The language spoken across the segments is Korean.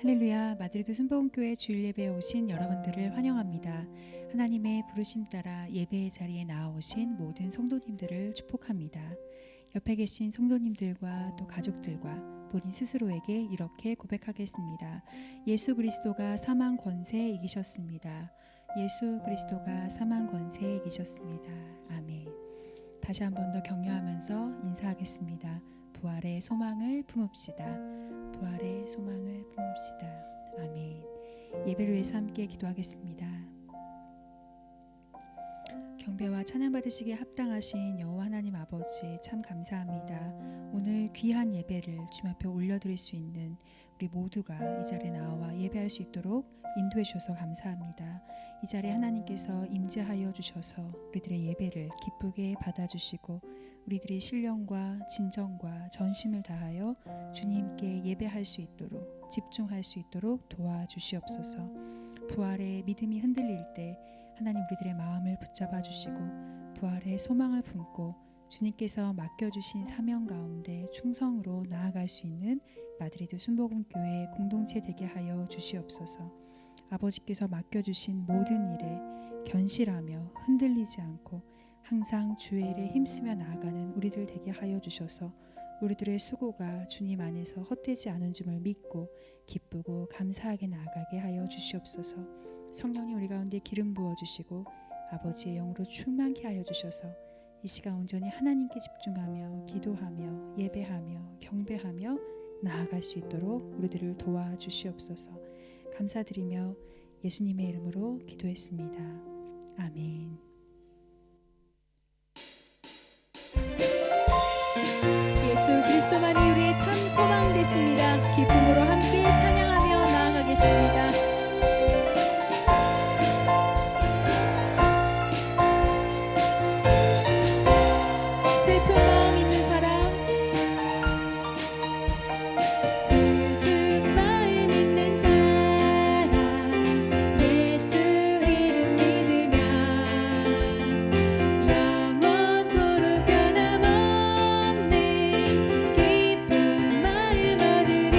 할렐루야, 마드리드 순복음교회 주일 예배에 오신 여러분들을 환영합니다. 하나님의 부르심 따라 예배의 자리에 나아오신 모든 성도님들을 축복합니다. 옆에 계신 성도님들과 또 가족들과 본인 스스로에게 이렇게 고백하겠습니다. 예수 그리스도가 사망 권세 이기셨습니다. 예수 그리스도가 사망 권세 이기셨습니다. 아멘. 다시 한 번 더 격려하면서 인사하겠습니다. 부활의 소망을 품읍시다. 부활의 소망을 품읍시다. 아멘. 예배를 위해서 함께 기도하겠습니다. 경배와 찬양 받으시기에 합당하신 여호와 하나님 아버지, 참 감사합니다. 오늘 귀한 예배를 주님 앞에 올려드릴 수 있는 우리 모두가 이 자리에 나와 예배할 수 있도록 인도해 주셔서 감사합니다. 이 자리에 하나님께서 임재하여 주셔서 우리들의 예배를 기쁘게 받아주시고 우리들의 신령과 진정과 전심을 다하여 주님께 예배할 수 있도록, 집중할 수 있도록 도와주시옵소서. 부활의 믿음이 흔들릴 때 하나님 우리들의 마음을 붙잡아 주시고 부활의 소망을 품고 주님께서 맡겨주신 사명 가운데 충성으로 나아갈 수 있는 마드리드 순복음교회 공동체 되게 하여 주시옵소서. 아버지께서 맡겨주신 모든 일에 견실하며 흔들리지 않고 항상 주의 일에 힘쓰며 나아가는 우리들 되게 하여 주셔서 우리들의 수고가 주님 안에서 헛되지 않은 줄을 믿고 기쁘고 감사하게 나아가게 하여 주시옵소서. 성령님 우리 가운데 기름 부어주시고 아버지의 영으로 충만케 하여 주셔서 이 시간 온전히 하나님께 집중하며 기도하며 예배하며 경배하며 나아갈 수 있도록 우리들을 도와주시옵소서. 감사드리며 예수님의 이름으로 기도했습니다. 아멘. 예수 그리스도만이 우리의 참 소망 되십니다. 기쁨으로 함께 찬양하며 나아가겠습니다. 영원토록 변함없는 기쁜 마음 얻으리.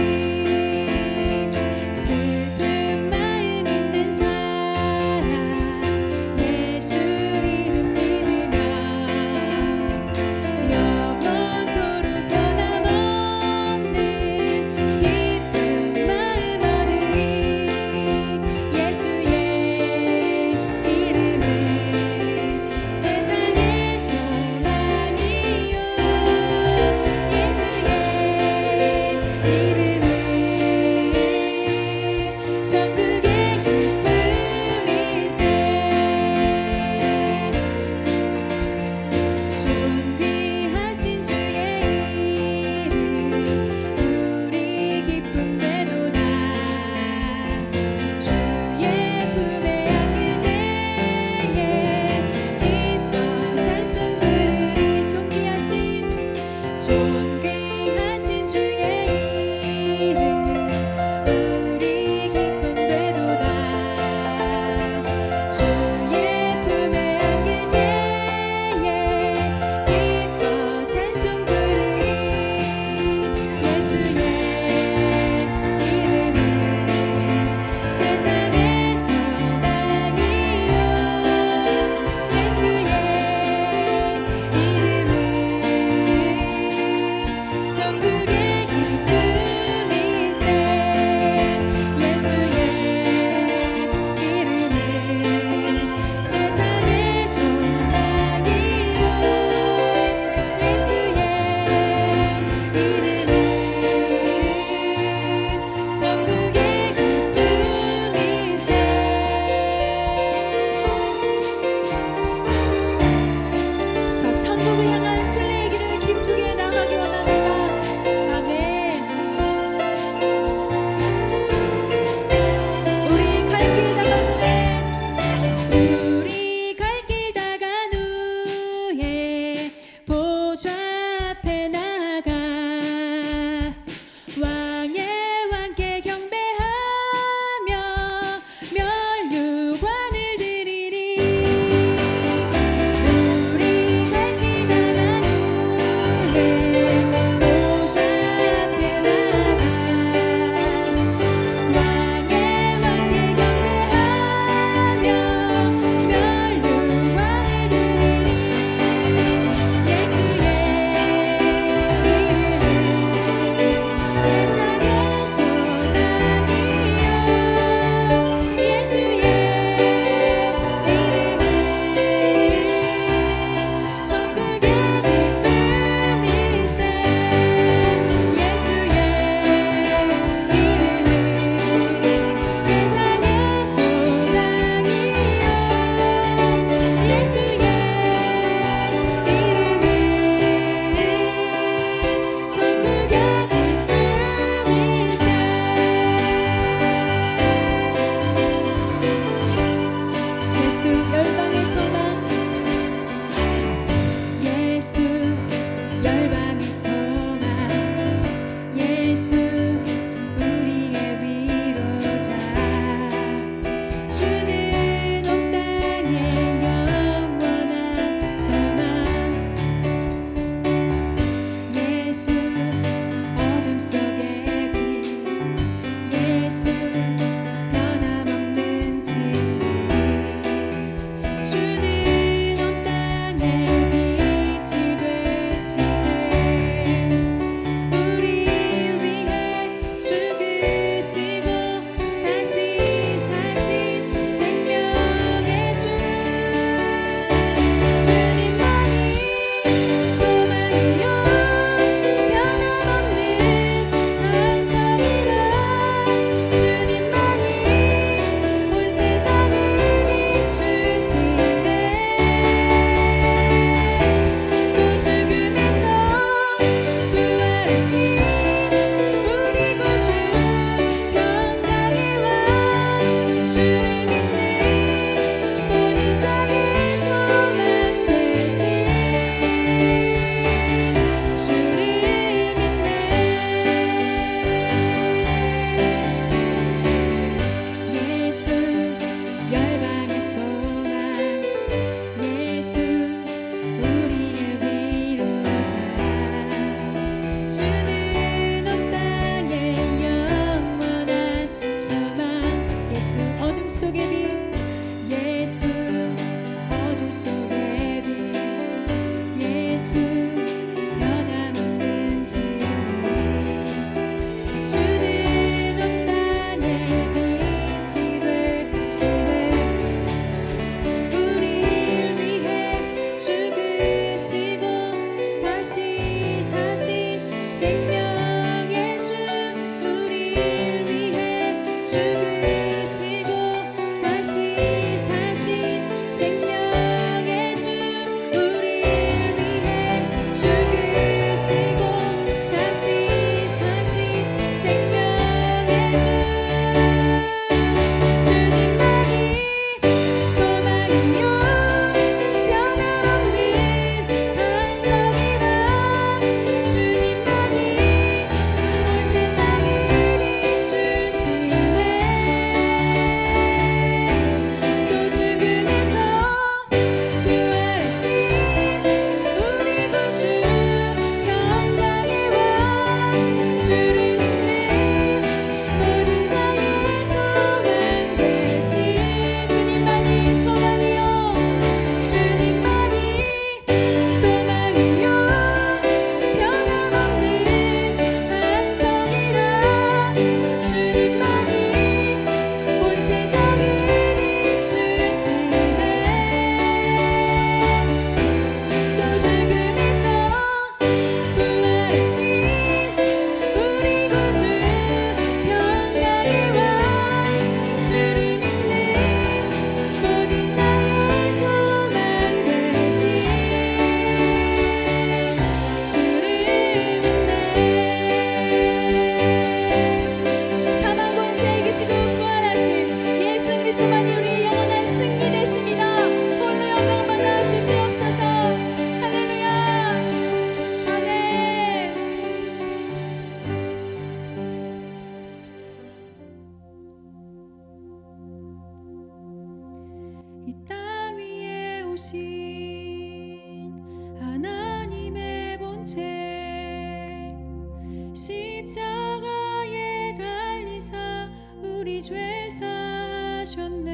십자가에 달리사 우리 죄 사셨네.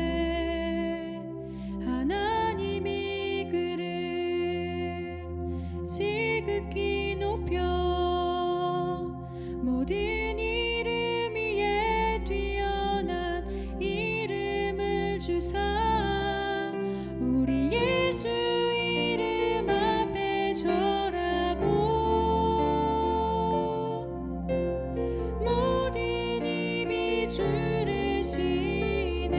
하나님이 그를 지극히 높여 모든 이름 위에 뛰어난 이름을 주사 우리 예수 이름 앞에 절하고 모든 입이 주를 시네.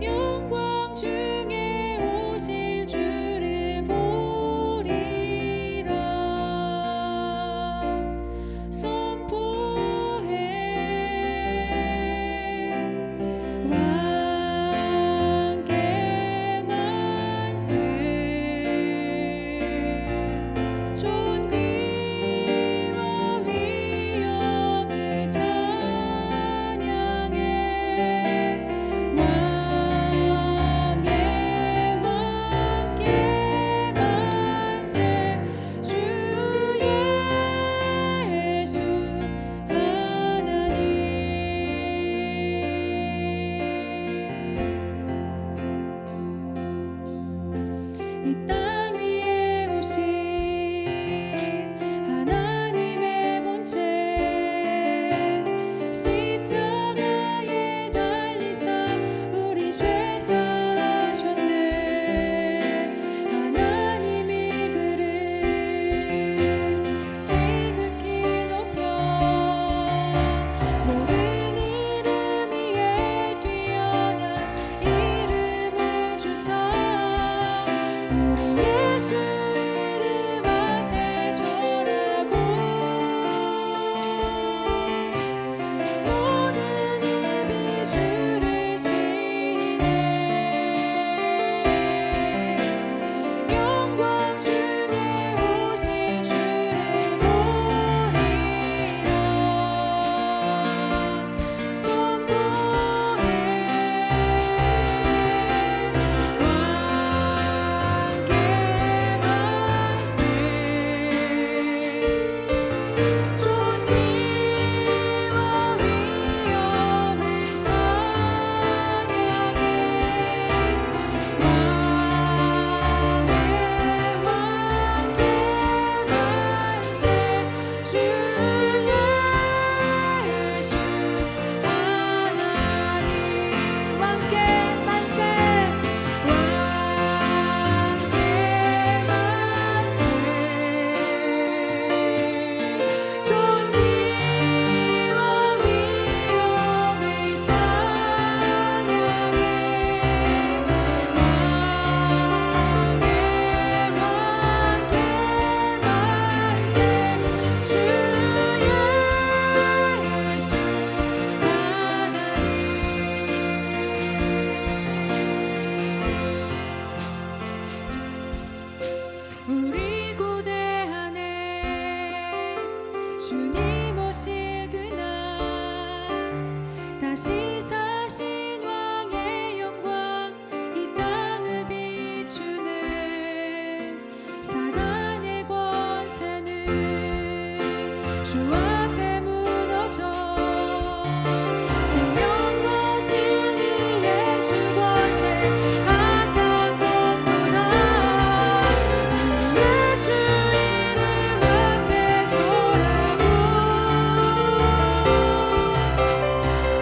영광 중에 오실 주를 보리라. 선포해 왕께 만세. 존귀와 위엄을 찬양해. 왕의 왕께 만세. 주 예수 하나님. 이 땅 위에 오신 하나님의 본체 십자가에 달리사 우리 죄 사셨네. 하나님이 그를 지극히 높여 모든 이름 위에 뛰어난 이름을 주사 우리 예수 이름 앞에 절하고 모든 입이 주를 시네. 영광 중에 오실 주를 보리라. 선포해 왕께 만세. 존귀와 위엄을 찬양해. 왕의 왕께 만세. 주 예수 하나님. 왕께 만세. 왕께 만세. 존귀와 위엄을 찬양해. 왕의 왕께 만세. 주 예수 하나님. 우리 고대 안에 주님 오실 그날 다시 사신 왕의 영광 이 땅을 비추네. 사단의 권세는 주 앞에 무너져 생명과 진리의 주 권세 가장 높구나. 우리 예수 이름 앞에 절하고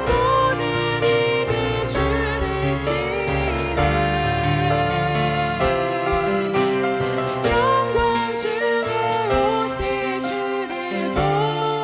모든 입이 주를 시네. 영광 중에 오실 주를 보리라.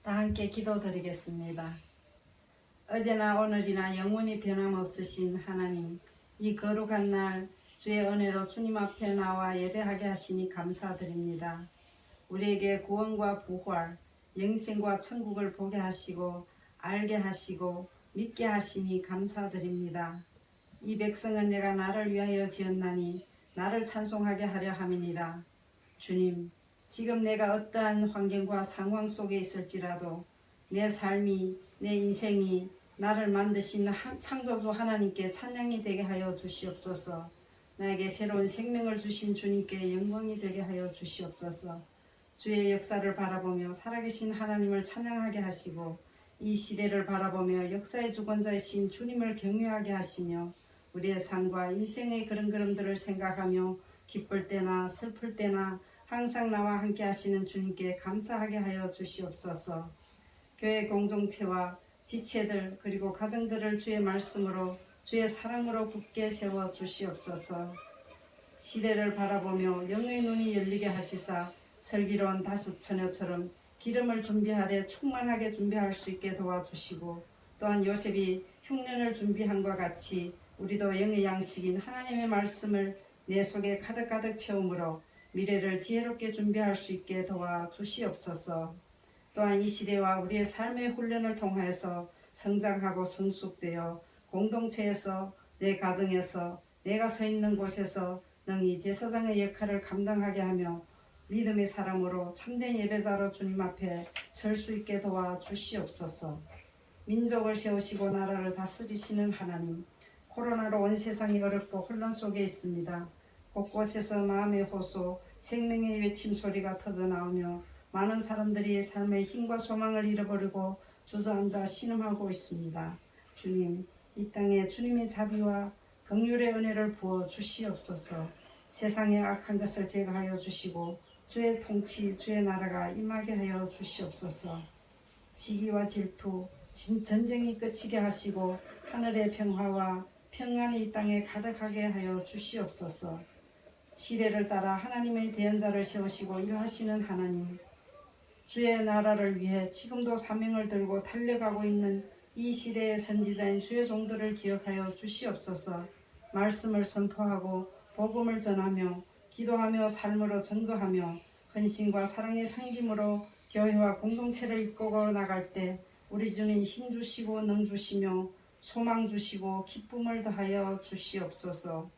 다 함께 기도드리겠습니다. 어제나 오늘이나 영원히 변함없으신 하나님, 이 거룩한 날 주의 은혜로 주님 앞에 나와 예배하게 하시니 감사드립니다. 우리에게 구원과 부활, 영생과 천국을 보게 하시고 알게 하시고 믿게 하시니 감사드립니다. 이 백성은 내가 나를 위하여 지었나니 나를 찬송하게 하려 함이니라. 주님, 지금 내가 어떠한 환경과 상황 속에 있을지라도 내 삶이, 내 인생이 나를 만드신 창조주 하나님께 찬양이 되게 하여 주시옵소서. 나에게 새로운 생명을 주신 주님께 영광이 되게 하여 주시옵소서. 주의 역사를 바라보며 살아계신 하나님을 찬양하게 하시고 이 시대를 바라보며 역사의 주권자이신 주님을 경외하게 하시며 우리의 삶과 인생의 그런 걸음들을 생각하며 기쁠 때나 슬플 때나 항상 나와 함께 하시는 주님께 감사하게 하여 주시옵소서. 교회 공동체와 지체들 그리고 가정들을 주의 말씀으로 주의 사랑으로 굳게 세워 주시옵소서. 시대를 바라보며 영의 눈이 열리게 하시사 슬기로운 다섯 처녀처럼 기름을 준비하되 충만하게 준비할 수 있게 도와주시고 또한 요셉이 흉년을 준비함과 같이 우리도 영의 양식인 하나님의 말씀을 내 속에 가득가득 채우므로 미래를 지혜롭게 준비할 수 있게 도와주시옵소서. 또한 이 시대와 우리의 삶의 훈련을 통해서 성장하고 성숙되어 공동체에서 내 가정에서 내가 서 있는 곳에서 능히 제사장의 역할을 감당하게 하며 믿음의 사람으로 참된 예배자로 주님 앞에 설 수 있게 도와주시옵소서. 민족을 세우시고 나라를 다스리시는 하나님, 코로나로 온 세상이 어렵고 혼란 속에 있습니다. 곳곳에서 마음의 호소, 생명의 외침 소리가 터져나오며 많은 사람들이 삶의 힘과 소망을 잃어버리고 주저앉아 신음하고 있습니다. 주님, 이 땅에 주님의 자비와 긍휼의 은혜를 부어 주시옵소서. 세상의 악한 것을 제거하여 주시고 주의 통치, 주의 나라가 임하게 하여 주시옵소서. 시기와 질투, 전쟁이 그치게 하시고 하늘의 평화와 평안이 이 땅에 가득하게 하여 주시옵소서. 시대를 따라 하나님의 대언자를 세우시고 일하시는 하나님, 주의 나라를 위해 지금도 사명을 들고 달려가고 있는 이 시대의 선지자인 주의 종들을 기억하여 주시옵소서. 말씀을 선포하고 복음을 전하며 기도하며 삶으로 증거하며 헌신과 사랑의 섬김으로 교회와 공동체를 이끌고 나갈 때 우리 주님 힘 주시고 능 주시며 소망 주시고 기쁨을 더하여 주시옵소서.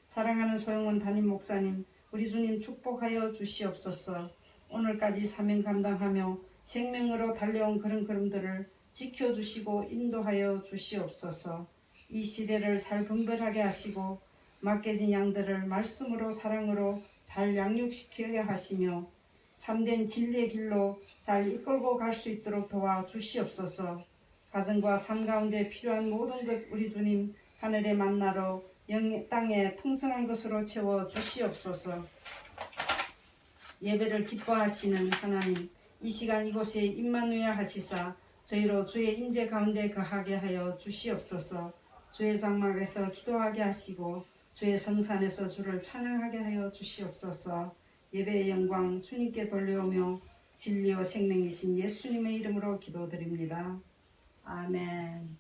사랑하는 소영원 담임 목사님, 우리 주님 축복하여 주시옵소서. 오늘까지 사명 감당하며 생명으로 달려온 그런 걸음들을 지켜주시고 인도하여 주시옵소서. 이 시대를 잘 분별하게 하시고 맡겨진 양들을 말씀으로 사랑으로 잘 양육시키게 하시며 참된 진리의 길로 잘 이끌고 갈 수 있도록 도와주시옵소서. 가정과 삶 가운데 필요한 모든 것 우리 주님 하늘의 만나로 땅에 풍성한 것으로 채워 주시옵소서. 예배를 기뻐하시는 하나님, 이 시간 이곳에 임마누엘 하시사 저희로 주의 임재 가운데 거하게 하여 주시옵소서. 주의 장막에서 기도하게 하시고 주의 성산에서 주를 찬양하게 하여 주시옵소서. 예배의 영광 주님께 돌려오며 진리와 생명이신 예수님의 이름으로 기도드립니다. 아멘.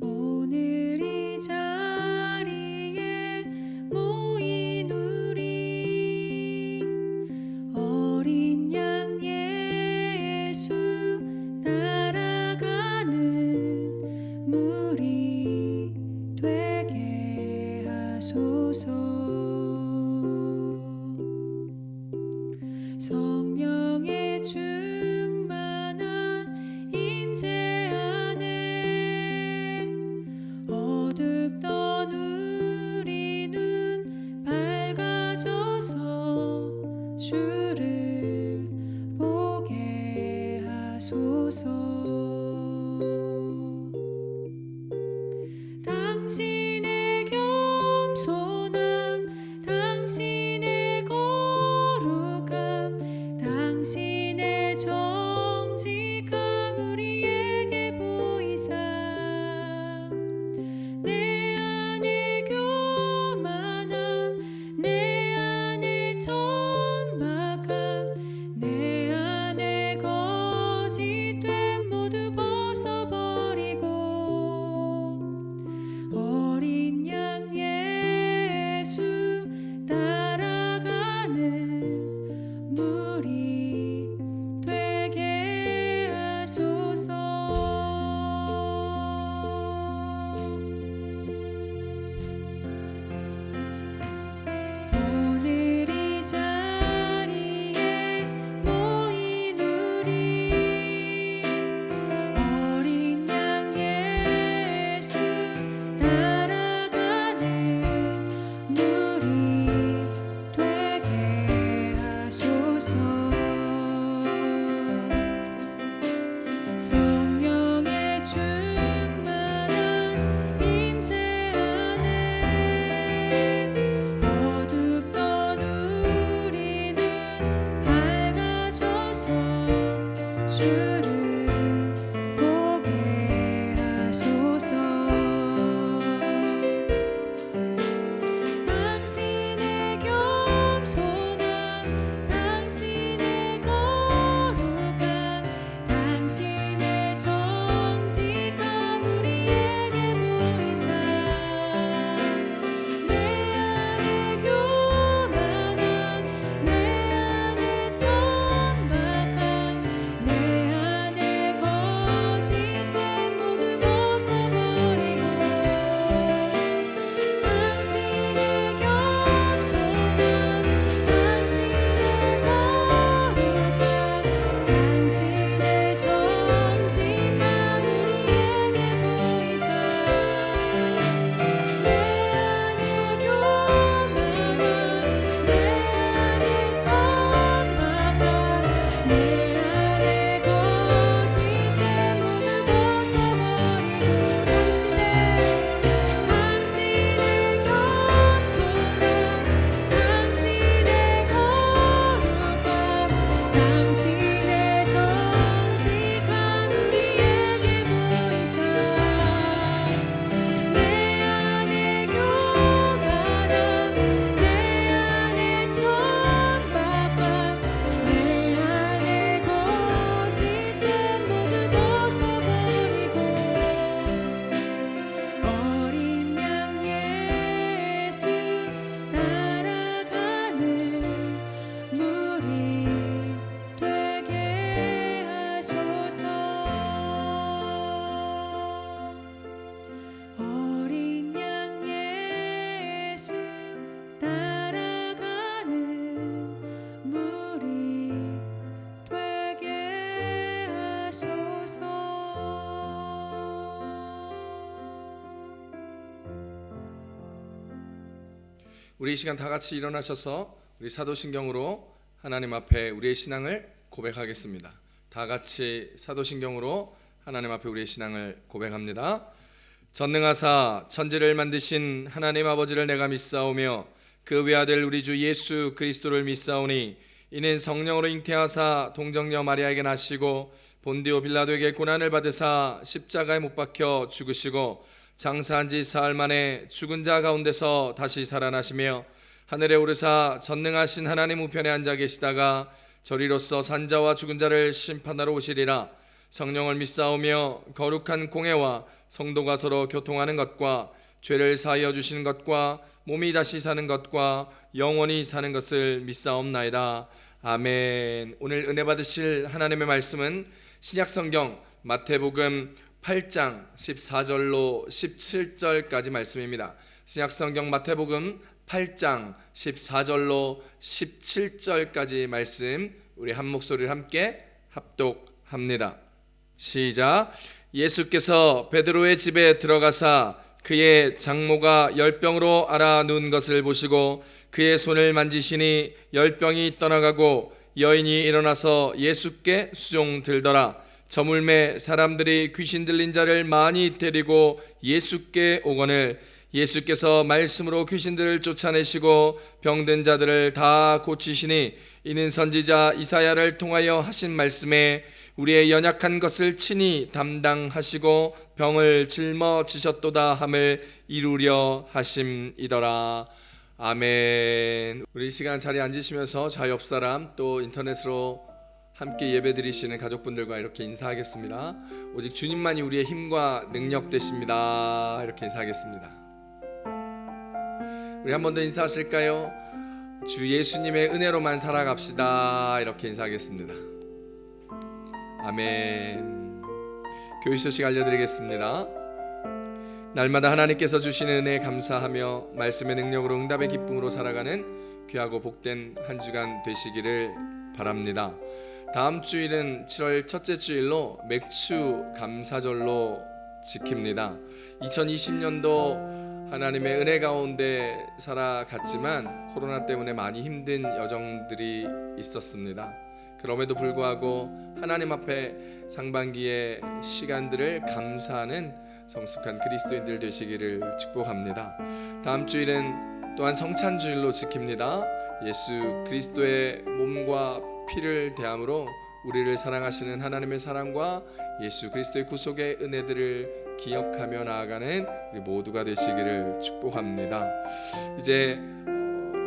오늘 이 자리에 모인 우리 어린 양 예수 따라가는 무리 되게 하소서. 성령의 충만한 임재 안에 어둡던 우리 눈 밝아져서 주를 보게 하소서. 당신의 겸손함, 당신의 거룩함, 당신의 정직함 우리에게 보이사 내 안에 교만함, 내 안에 천박함, 내 안에 거짓된 우리 이 시간 다 같이 일어나셔서 우리 사도신경으로 하나님 앞에 우리의 신앙을 고백하겠습니다. 다 같이 사도신경으로 하나님 앞에 우리의 신앙을 고백합니다. 전능하사 천지를 만드신 하나님 아버지를 내가 믿사오며 그 외아들 우리 주 예수 그리스도를 믿사오니 이는 성령으로 잉태하사 동정녀 마리아에게 나시고 본디오 빌라도에게 고난을 받으사 십자가에 못 박혀 죽으시고 장사한 지 사흘 만에 죽은 자 가운데서 다시 살아나시며 하늘에 오르사 전능하신 하나님 우편에 앉아 계시다가 저리로서 산자와 죽은 자를 심판하러 오시리라. 성령을 믿사오며 거룩한 공회와 성도가 서로 교통하는 것과 죄를 사하여 주시는 것과 몸이 다시 사는 것과 영원히 사는 것을 믿사옵나이다. 아멘. 오늘 은혜 받으실 하나님의 말씀은 신약성경 마태복음 8장 14절로 17절까지 말씀입니다. 신약성경 마태복음 8장 14절로 17절까지 말씀 우리 한 목소리를 함께 합독합니다. 시작. 예수께서 베드로의 집에 들어가사 그의 장모가 열병으로 앓아 누운 것을 보시고 그의 손을 만지시니 열병이 떠나가고 여인이 일어나서 예수께 수종들더라. 저물매 사람들이 귀신 들린 자를 많이 데리고 예수께 오거늘 예수께서 말씀으로 귀신들을 쫓아내시고 병든 자들을 다 고치시니 이는 선지자 이사야를 통하여 하신 말씀에 우리의 연약한 것을 친히 담당하시고 병을 짊어지셨도다 함을 이루려 하심이더라. 아멘. 우리 시간 자리에 앉으시면서 좌 옆 사람 또 인터넷으로 함께 예배드리시는 가족분들과 이렇게 인사하겠습니다. 오직 주님만이 우리의 힘과 능력 되십니다. 이렇게 인사하겠습니다. 우리 한 번 더 인사하실까요? 주 예수님의 은혜로만 살아갑시다. 이렇게 인사하겠습니다. 아멘. 교회 소식 알려드리겠습니다. 날마다 하나님께서 주시는 은혜에 감사하며 말씀의 능력으로 응답의 기쁨으로 살아가는 귀하고 복된 한 주간 되시기를 바랍니다. 다음 주일은 7월 첫째 주일로 맥주 감사절로 지킵니다. 2020년도 하나님의 은혜 가운데 살아갔지만 코로나 때문에 많이 힘든 여정들이 있었습니다. 그럼에도 불구하고 하나님 앞에 상반기의 시간들을 감사하는 성숙한 그리스도인들 되시기를 축복합니다. 다음 주일은 또한 성찬주일로 지킵니다. 예수 그리스도의 몸과 피를 대함으로 우리를 사랑하시는 하나님의 사랑과 예수 그리스도의 구속의 은혜들을 기억하며 나아가는 우리 모두가 되시기를 축복합니다. 이제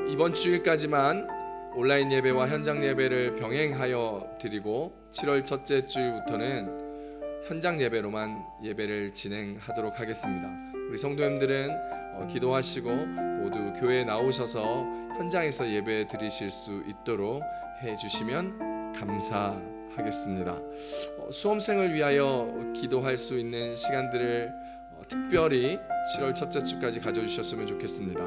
이번 주일까지만 온라인 예배와 현장 예배를 병행하여 드리고 7월 첫째 주일부터는 현장 예배로만 예배를 진행하도록 하겠습니다. 우리 성도님들은 기도하시고 모두 교회에 나오셔서 현장에서 예배 드리실 수 있도록 해주시면 감사하겠습니다. 수험생을 위하여 기도할 수 있는 시간들을 특별히 7월 첫째 주까지 가져주셨으면 좋겠습니다.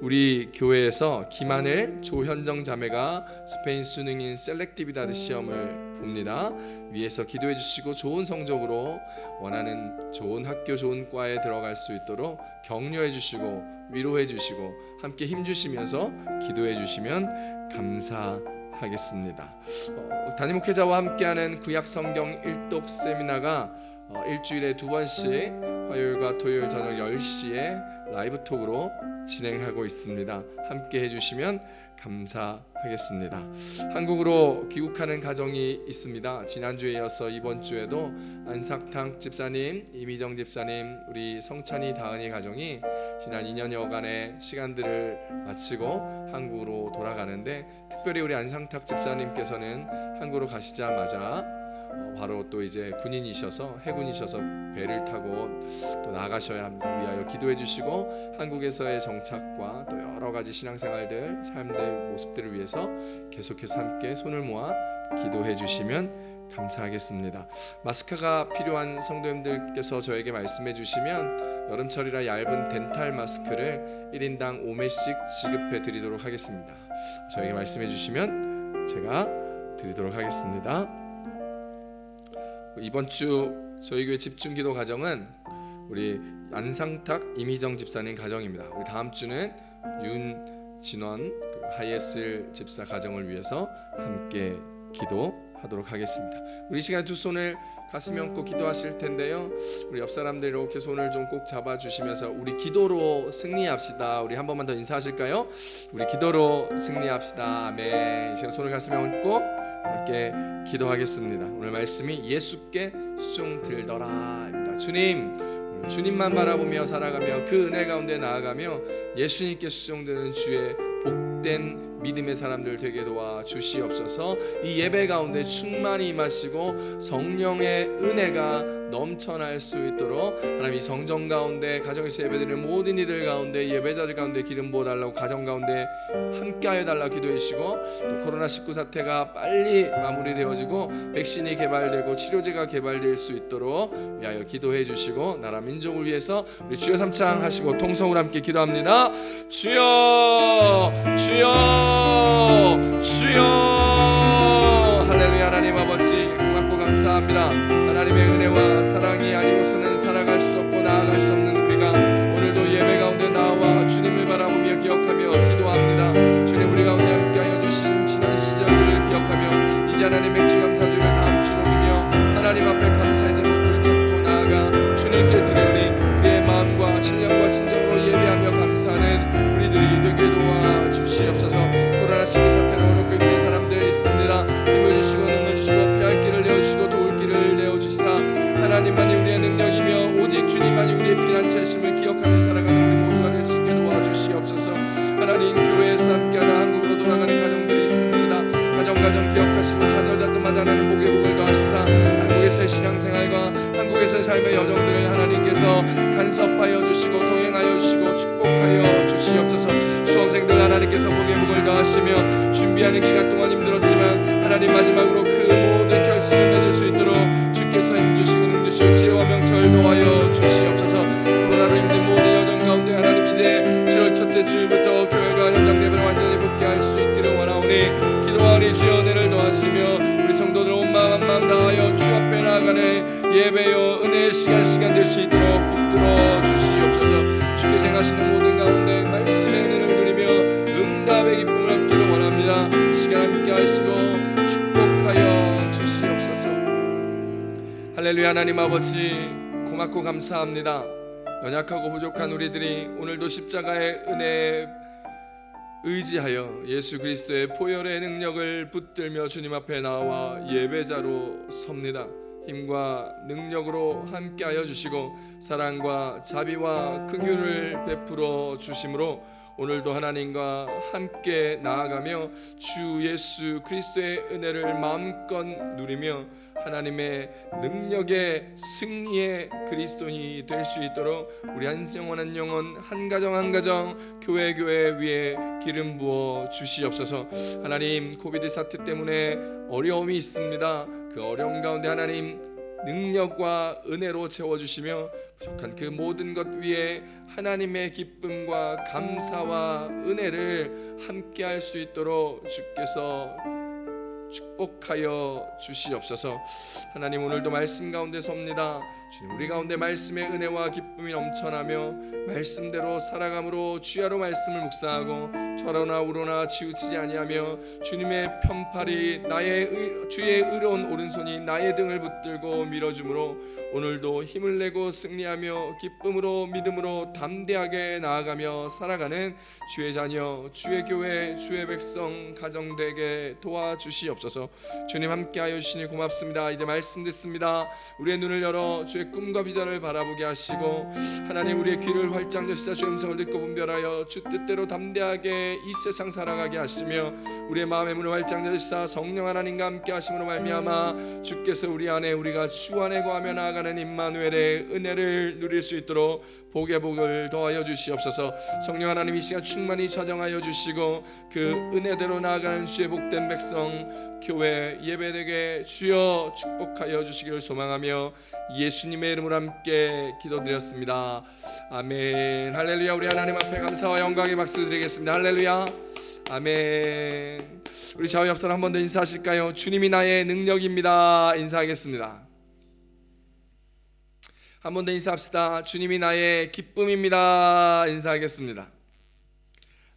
우리 교회에서 김하늘 조현정 자매가 스페인 수능인 셀렉티비다드 시험을 봅니다. 위에서 기도해 주시고 좋은 성적으로 원하는 좋은 학교 좋은 과에 들어갈 수 있도록 격려해 주시고 위로해 주시고 함께 힘 주시면서 기도해 주시면 감사하겠습니다. 담임 목회자와 함께하는 구약 성경 일독 세미나가 일주일에 2번씩 화요일과 토요일 저녁 10시에 라이브 톡으로 진행하고 있습니다. 함께 해주시면 감사하겠습니다. 한국으로 귀국하는 가정이 있습니다. 지난주에 이어서 이번 주에도 안삭탕 집사님, 이미정 집사님, 우리 성찬이 다은이 가정이 지난 2년여간의 시간들을 마치고 한국으로 돌아가는데 특별히 우리 안상탁 집사님께서는 한국으로 가시자마자 바로 또 이제 군인이셔서 해군이셔서 배를 타고 또 나가셔야 합니다. 위하여 기도해 주시고 한국에서의 정착과 또 여러 가지 신앙생활들 삶의 모습들을 위해서 계속해서 함께 손을 모아 기도해 주시면 감사하겠습니다. 마스크가 필요한 성도님들께서 저에게 말씀해 주시면 여름철이라 얇은 덴탈 마스크를 1인당 5매씩 지급해 드리도록 하겠습니다. 저에게 말씀해 주시면 제가 드리도록 하겠습니다. 이번 주 저희 교회 집중기도 가정은 우리 안상탁 이미정 집사님 가정입니다. 우리 다음 주는 진원 그리고 하예슬 집사 가정을 위해서 함께 기도하도록 하겠습니다. 우리 시간 두 손을 가슴에 얹고 기도하실 텐데요. 우리 옆 사람들 이렇게 손을 좀 꼭 잡아주시면서 우리 기도로 승리합시다. 우리 한 번만 더 인사하실까요? 우리 기도로 승리합시다. 아멘. 이 시간 손을 가슴에 얹고 함께 기도하겠습니다. 오늘 말씀이 예수께 수종 들더라입니다. 주님, 오늘 주님만 바라보며 살아가며 그 은혜 가운데 나아가며 예수님께 수종드는 주의 복된 믿음의 사람들 되게 도와 주시옵소서. 이 예배 가운데 충만히 임하시고 성령의 은혜가 넘쳐날 수 있도록 하나님 이 성전 가운데 가정에서 예배드리는 모든 이들 가운데 예배자들 가운데 기름 부어달라고 가정 가운데 함께하여 달라고 기도해 주시고 또 코로나19 사태가 빨리 마무리되어지고 백신이 개발되고 치료제가 개발될 수 있도록 위하여 기도해 주시고 나라 민족을 위해서 우리 주여 삼창 하시고 통성으로 함께 기도합니다. 주여 주여 주여. 할렐루야. 하나님 아버지 고맙고 감사합니다. 하나님의 은혜와 사랑이 아니고서는 살아갈 수 없고 나아갈 수 없는 우리가 오늘도 예배 가운데 나와 주님을 바라보며 기억하며 기도합니다. 주님 우리 가운데 함께하여 주신 지난 시절들을 기억하며 이제 하나님 맥주 감사주를 다음 주로 두며 하나님 앞에 감사의 제목을 잡고 나아가 주님께 드리오니 우리의 마음과 신령과 진정으로 예배하며 감사하는 우리들이 되게 도와 주시옵소서. 코로나19 사태로 어렵고 힘든 사람들 있습니다. 힘을 주시고 능을 주시고 피할 길을 내어주시고 도울 길을 내어주시사 하나님만이 우리의 능력이며 오직 주님만이 우리의 피난처심을 기억하며 살아가는 우리 모두가 될 수 있게 도와주시옵소서. 하나님 교회에서 함께하는 한국으로 돌아가는 가정들이 있습니다. 가정 기억하시고 자녀자녀마다 하나님 복의 복을 더하시사 한국에서의 신앙생활과 한국에서의 삶의 여정들을 하나님께서 간섭하여 주시고 동행하여 주시고 축복하여 주시옵소서. 수험생들 하나님께서 복의 복을 더하시며 준비하는 기간 동안 힘들었지만 하나님 마지막으로 그 모든 결실을 맺을 수 있도록 주께서 힘주시고 능주시고 지혜와 명철 더하여 주시옵소서. 코로나로 힘든 모든 여정 가운데 하나님 이제 7월 첫째 주일부터 교회가 현장 예배를 완전히 복귀할 수 있기를 원하오니 기도하니 주여 은혜를 더하시며 우리 성도들 온 마음 한 마음 다하여 주 앞에 나아가는 예배여 은혜의 시간 될 수 있도록 붙들어 주시옵소서. 주께서 행하시는 모든 가운데 말씀의 은혜를 누리며 응답의 기쁨을 얻기를 원합니다. 이 시간 함께 하시고 축복하여 주시옵소서. 할렐루야. 하나님 아버지 고맙고 감사합니다. 연약하고 부족한 우리들이 오늘도 십자가의 은혜에 의지하여 예수 그리스도의 보혈의 능력을 붙들며 주님 앞에 나와 예배자로 섭니다. 힘과 능력으로 함께하여 주시고 사랑과 자비와 긍휼을 베풀어 주심으로 오늘도 하나님과 함께 나아가며 주 예수 그리스도의 은혜를 마음껏 누리며 하나님의 능력의 승리의 그리스도인이 될 수 있도록 우리 한 영혼 한 영혼 한 가정 한 가정 교회 위에 기름 부어 주시옵소서. 하나님 코비드 사태 때문에 어려움이 있습니다. 그 어려움 가운데 하나님 능력과 은혜로 채워주시며 부족한 그 모든 것 위에 하나님의 기쁨과 감사와 은혜를 함께 할 수 있도록 주께서 축복하여 주시옵소서. 하나님 오늘도 말씀 가운데 섭니다. 주님 우리 가운데 말씀의 은혜와 기쁨이 넘쳐나며 말씀대로 살아감으로 주야로 말씀을 묵상하고 좌로나 우로나 치우치지 아니하며 주님의 편팔이 주의 의로운 오른손이 나의 등을 붙들고 밀어주므로 오늘도 힘을 내고 승리하며 기쁨으로 믿음으로 담대하게 나아가며 살아가는 주의 자녀 주의 교회 주의 백성 가정 되게 도와주시옵소서. 주님 함께하여 주시니 고맙습니다. 이제 말씀 듣습니다. 우리의 눈을 열어 주의 꿈과 비전을 바라보게 하시고 하나님 우리의 귀를 활짝 여시사 주의 음성을 듣고 분별하여 주 뜻대로 담대하게 이 세상 살아가게 하시며 우리의 마음의 문을 활짝 여시사 성령 하나님과 함께 하심으로 말미암아 주께서 우리 안에 우리가 주 안에 거하며 나아가는 임마누엘의 은혜를 누릴 수 있도록 복의 복을 더하여 주시옵소서. 성령 하나님 이 시간 충만히 좌정하여 주시고 그 은혜대로 나아가는 주의 복된 백성 교회 예배되게 주여 축복하여 주시기를 소망하며 예수님의 이름으로 함께 기도드렸습니다. 아멘. 할렐루야. 우리 하나님 앞에 감사와 영광의 박수 드리겠습니다. 할렐루야. 아멘. 우리 좌우 옆 사람 한 번 더 인사하실까요? 주님이 나의 능력입니다. 인사하겠습니다. 한 번 더 인사합시다. 주님이 나의 기쁨입니다. 인사하겠습니다.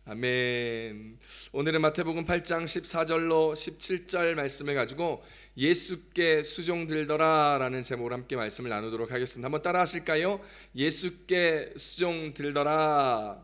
아멘. 오늘은 마태복음 8장 14절로 17절 말씀을 가지고 예수께 수종 들더라 라는 제목으로 함께 말씀을 나누도록 하겠습니다. 한번 따라 하실까요? 예수께 수종 들더라.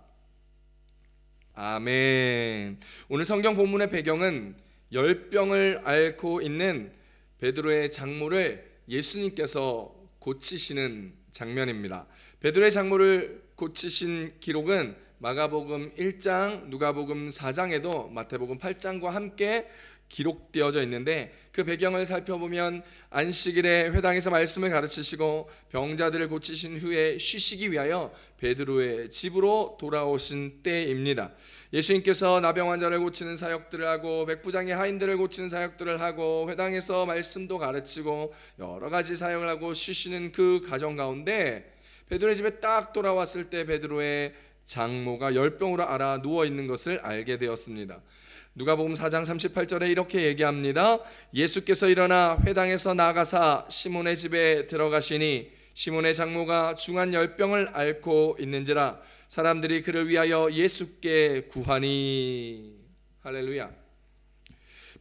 아멘. 오늘 성경 본문의 배경은 열병을 앓고 있는 베드로의 장모를 예수님께서 고치시는 장면입니다. 베드로의 장모를 고치신 기록은 마가복음 1장, 누가복음 4장에도 마태복음 8장과 함께 기록되어져 있는데, 그 배경을 살펴보면 안식일에 회당에서 말씀을 가르치시고 병자들을 고치신 후에 쉬시기 위하여 베드로의 집으로 돌아오신 때입니다. 예수님께서 나병 환자를 고치는 사역들을 하고 백부장의 하인들을 고치는 사역들을 하고 회당에서 말씀도 가르치고 여러 가지 사역을 하고 쉬시는 그 과정 가운데 베드로의 집에 딱 돌아왔을 때 베드로의 장모가 열병으로 앓아 누워 있는 것을 알게 되었습니다. 누가복음 4장 38절에 이렇게 얘기합니다. 예수께서 일어나 회당에서 나가사 시몬의 집에 들어가시니 시몬의 장모가 중한 열병을 앓고 있는지라 사람들이 그를 위하여 예수께 구하니. 할렐루야.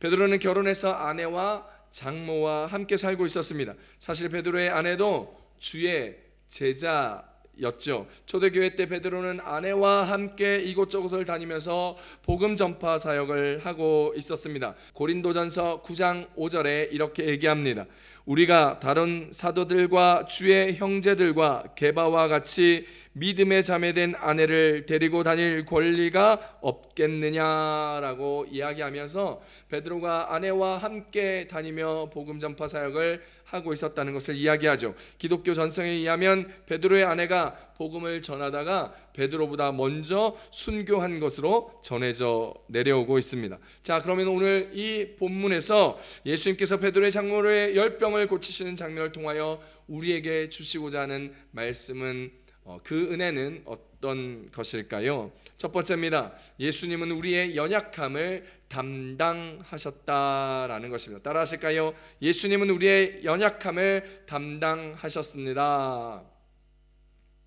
베드로는 결혼해서 아내와 장모와 함께 살고 있었습니다. 사실 베드로의 아내도 주의 제자였죠. 초대교회 때 베드로는 아내와 함께 이곳저곳을 다니면서 복음 전파 사역을 하고 있었습니다. 고린도전서 9장 5절에 이렇게 얘기합니다. 우리가 다른 사도들과 주의 형제들과 게바와 같이 믿음의 자매된 아내를 데리고 다닐 권리가 없겠느냐라고 이야기하면서 베드로가 아내와 함께 다니며 복음 전파 사역을 하고 있었다는 것을 이야기하죠. 기독교 전성에 의하면 베드로의 아내가 복음을 전하다가 베드로보다 먼저 순교한 것으로 전해져 내려오고 있습니다. 자, 그러면 오늘 이 본문에서 예수님께서 베드로의 장모의 열병을 고치시는 장면을 통하여 우리에게 주시고자 하는 말씀은 그 은혜는 어떤 것일까요? 첫 번째입니다. 예수님은 우리의 연약함을 담당하셨다라는 것입니다. 따라 하실까요? 예수님은 우리의 연약함을 담당하셨습니다.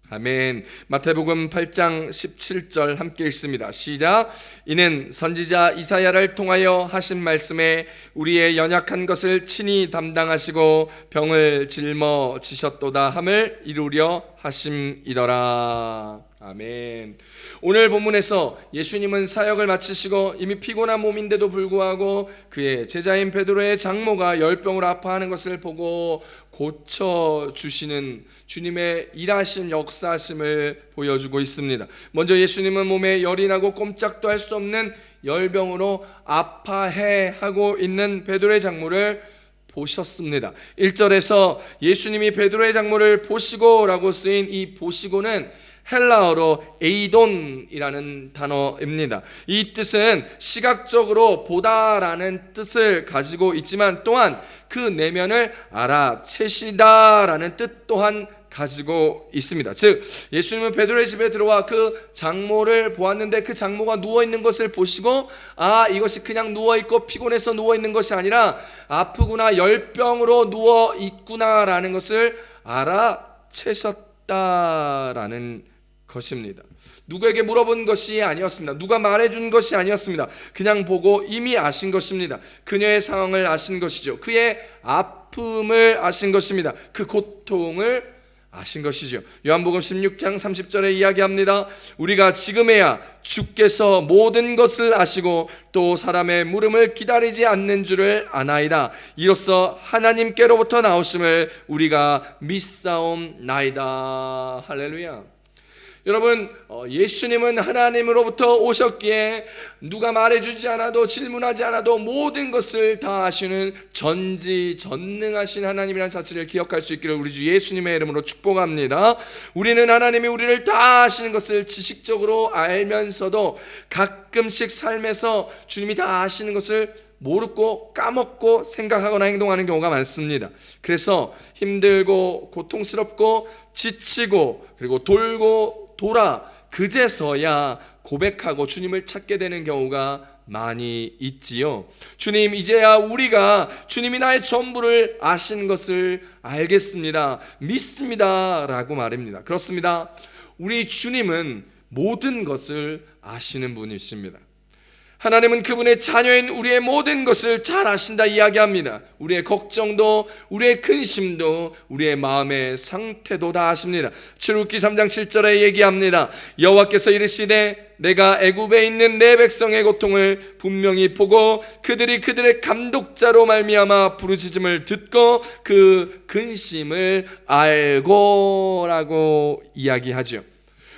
아멘. 마태복음 8장 17절 함께 읽습니다. 시작. 이는 선지자 이사야를 통하여 하신 말씀에 우리의 연약한 것을 친히 담당하시고 병을 짊어지셨도다 함을 이루려 하심이더라. 아멘. 오늘 본문에서 예수님은 사역을 마치시고 이미 피곤한 몸인데도 불구하고 그의 제자인 베드로의 장모가 열병으로 아파하는 것을 보고 고쳐주시는 주님의 일하심 역사심을 보여주고 있습니다. 먼저 예수님은 몸에 열이 나고 꼼짝도 할 수 없는 열병으로 아파해하고 있는 베드로의 장모를 보셨습니다. 1절에서 예수님이 베드로의 장모를 보시고 라고 쓰인 이 보시고는 헬라어로 에이돈이라는 단어입니다. 이 뜻은 시각적으로 보다라는 뜻을 가지고 있지만 또한 그 내면을 알아채시다라는 뜻 또한 가지고 있습니다. 즉 예수님은 베드로의 집에 들어와 그 장모를 보았는데 그 장모가 누워있는 것을 보시고 이것이 그냥 누워있고 피곤해서 누워있는 것이 아니라 아프구나, 열병으로 누워있구나라는 것을 알아채셨다라는 것입니다. 누구에게 물어본 것이 아니었습니다. 누가 말해준 것이 아니었습니다. 그냥 보고 이미 아신 것입니다. 그녀의 상황을 아신 것이죠. 그의 아픔을 아신 것입니다. 그 고통을 아신 것이죠. 요한복음 16장 30절에 이야기합니다. 우리가 지금에야 주께서 모든 것을 아시고 또 사람의 물음을 기다리지 않는 줄을 아나이다. 이로써 하나님께로부터 나오심을 우리가 믿사옵나이다. 할렐루야. 여러분, 예수님은 하나님으로부터 오셨기에 누가 말해주지 않아도 질문하지 않아도 모든 것을 다 아시는 전지전능하신 하나님이라는 사실을 기억할 수 있기를 우리 주 예수님의 이름으로 축복합니다. 우리는 하나님이 우리를 다 아시는 것을 지식적으로 알면서도 가끔씩 삶에서 주님이 다 아시는 것을 모르고 까먹고 생각하거나 행동하는 경우가 많습니다. 그래서 힘들고 고통스럽고 지치고 그리고 돌고 돌아 그제서야 고백하고 주님을 찾게 되는 경우가 많이 있지요. 주님, 이제야 우리가 주님이 나의 전부를 아시는 것을 알겠습니다. 믿습니다 라고 말합니다. 그렇습니다. 우리 주님은 모든 것을 아시는 분이십니다. 하나님은 그분의 자녀인 우리의 모든 것을 잘 아신다 이야기합니다. 우리의 걱정도, 우리의 근심도, 우리의 마음의 상태도 다 아십니다. 출애굽기 3장 7절에 얘기합니다. 여호와께서 이르시되 내가 애굽에 있는 내 백성의 고통을 분명히 보고 그들이 그들의 감독자로 말미암아 부르짖음을 듣고 그 근심을 알고라고 이야기하죠.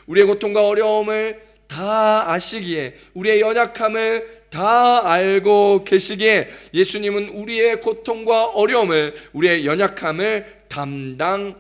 우리의 고통과 어려움을 다 아시기에, 우리의 연약함을 다 알고 계시기에 예수님은 우리의 고통과 어려움을, 우리의 연약함을 담당하시는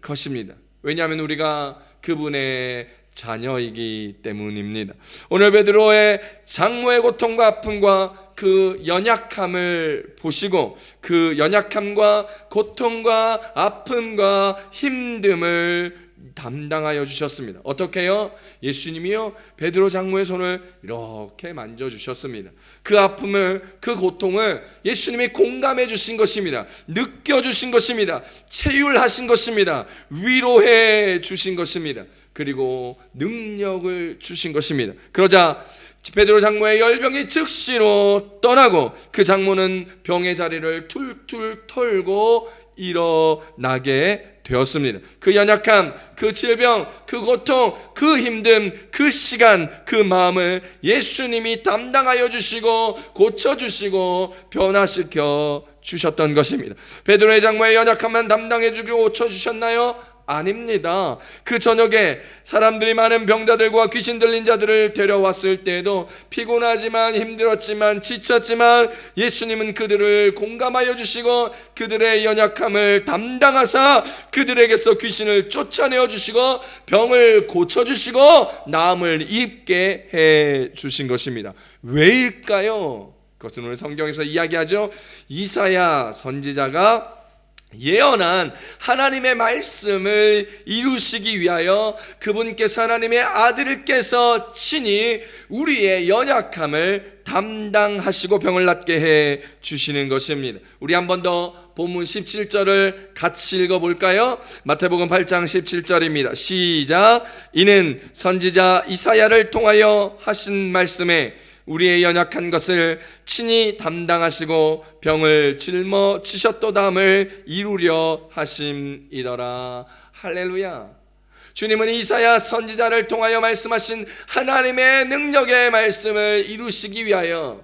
것입니다. 왜냐하면 우리가 그분의 자녀이기 때문입니다. 오늘 베드로의 장모의 고통과 아픔과 그 연약함을 보시고 그 연약함과 고통과 아픔과 힘듦을 담당하여 주셨습니다. 어떻게요? 예수님이요 베드로 장모의 손을 이렇게 만져주셨습니다. 그 아픔을, 그 고통을 예수님이 공감해 주신 것입니다. 느껴주신 것입니다. 체휼하신 것입니다. 위로해 주신 것입니다. 그리고 능력을 주신 것입니다. 그러자 베드로 장모의 열병이 즉시로 떠나고 그 장모는 병의 자리를 툴툴 털고 일어나게 되었습니다. 그 연약함, 그 질병, 그 고통, 그 힘듦, 그 시간, 그 마음을 예수님이 담당하여 주시고 고쳐주시고 변화시켜 주셨던 것입니다. 베드로의 장모의 연약함만 담당해 주고 고쳐주셨나요? 아닙니다. 그 저녁에 사람들이 많은 병자들과 귀신 들린 자들을 데려왔을 때에도 피곤하지만 힘들었지만 지쳤지만 예수님은 그들을 공감하여 주시고 그들의 연약함을 담당하사 그들에게서 귀신을 쫓아내어 주시고 병을 고쳐주시고 나음을 입게 해 주신 것입니다. 왜일까요? 그것은 오늘 성경에서 이야기하죠. 이사야 선지자가 예언한 하나님의 말씀을 이루시기 위하여 그분께서, 하나님의 아들께서 친히 우리의 연약함을 담당하시고 병을 낫게 해 주시는 것입니다. 우리 한 번 더 본문 17절을 같이 읽어볼까요? 마태복음 8장 17절입니다. 시작. 이는 선지자 이사야를 통하여 하신 말씀에 우리의 연약한 것을 친히 담당하시고 병을 짊어지셨도다함을 이루려 하심이더라. 할렐루야. 주님은 이사야 선지자를 통하여 말씀하신 하나님의 능력의 말씀을 이루시기 위하여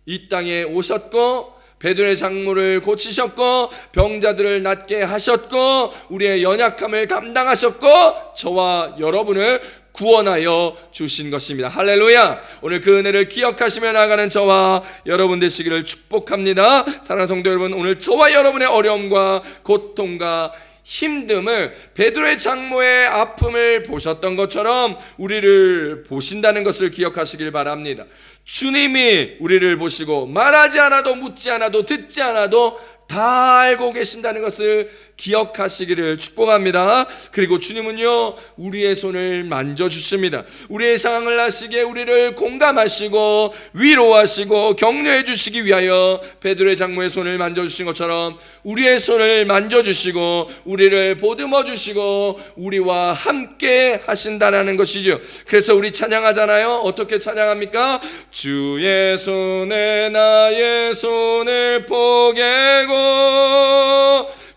이 땅에 오셨고 베드로의 장모를 고치셨고 병자들을 낫게 하셨고 우리의 연약함을 담당하셨고 저와 여러분을 구원하여 주신 것입니다. 할렐루야. 오늘 그 은혜를 기억하시며 나아가는 저와 여러분 되시기를 축복합니다. 사랑하는 성도 여러분, 오늘 저와 여러분의 어려움과 고통과 힘듦을 베드로의 장모의 아픔을 보셨던 것처럼 우리를 보신다는 것을 기억하시길 바랍니다. 주님이 우리를 보시고 말하지 않아도 묻지 않아도 듣지 않아도 다 알고 계신다는 것을 기억하시기를 축복합니다. 그리고 주님은요 우리의 손을 만져주십니다. 우리의 상황을 아시기에 우리를 공감하시고 위로하시고 격려해 주시기 위하여 베드로의 장모의 손을 만져주신 것처럼 우리의 손을 만져주시고 우리를 보듬어 주시고 우리와 함께 하신다는 것이죠. 그래서 우리 찬양하잖아요. 어떻게 찬양합니까? 주의 손에 나의 손을 포개고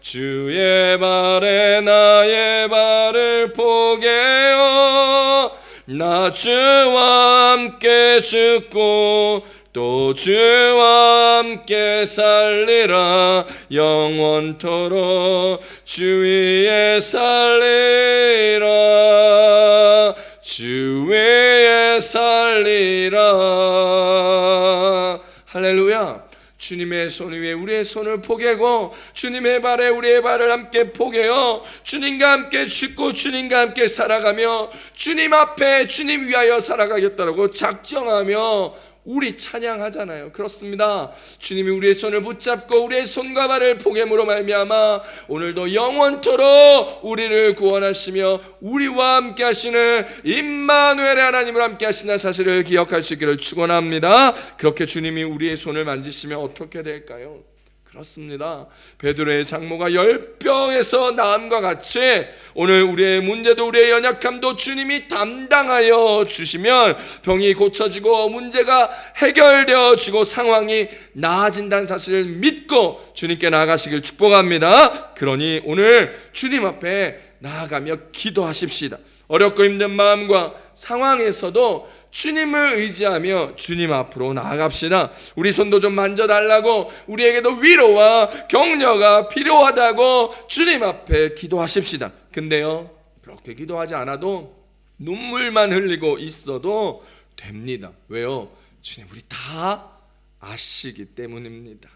주의 발에 나의 발을 포개어 나 주와 함께 죽고 또 주와 함께 살리라 영원토록 주 위에 살리라 주 위에 살리라. 할렐루야. 주님의 손 위에 우리의 손을 포개고 주님의 발에 우리의 발을 함께 포개어 주님과 함께 죽고 주님과 함께 살아가며 주님 앞에 주님 위하여 살아가겠다라고 작정하며 우리 찬양하잖아요. 그렇습니다. 주님이 우리의 손을 붙잡고 우리의 손과 발을 포개므로 말미암아 오늘도 영원토록 우리를 구원하시며 우리와 함께 하시는 임마누엘의 하나님을 함께 하시는 사실을 기억할 수 있기를 축원합니다. 그렇게 주님이 우리의 손을 만지시면 어떻게 될까요? 그렇습니다. 베드로의 장모가 열병에서 나음과 같이 오늘 우리의 문제도 우리의 연약함도 주님이 담당하여 주시면 병이 고쳐지고 문제가 해결되어지고 상황이 나아진다는 사실을 믿고 주님께 나아가시길 축복합니다. 그러니 오늘 주님 앞에 나아가며 기도하십시다. 어렵고 힘든 마음과 상황에서도 주님을 의지하며 주님 앞으로 나아갑시다. 우리 손도 좀 만져달라고, 우리에게도 위로와 격려가 필요하다고 주님 앞에 기도하십시다. 근데요, 그렇게 기도하지 않아도 눈물만 흘리고 있어도 됩니다. 왜요? 주님 우리 다 아시기 때문입니다.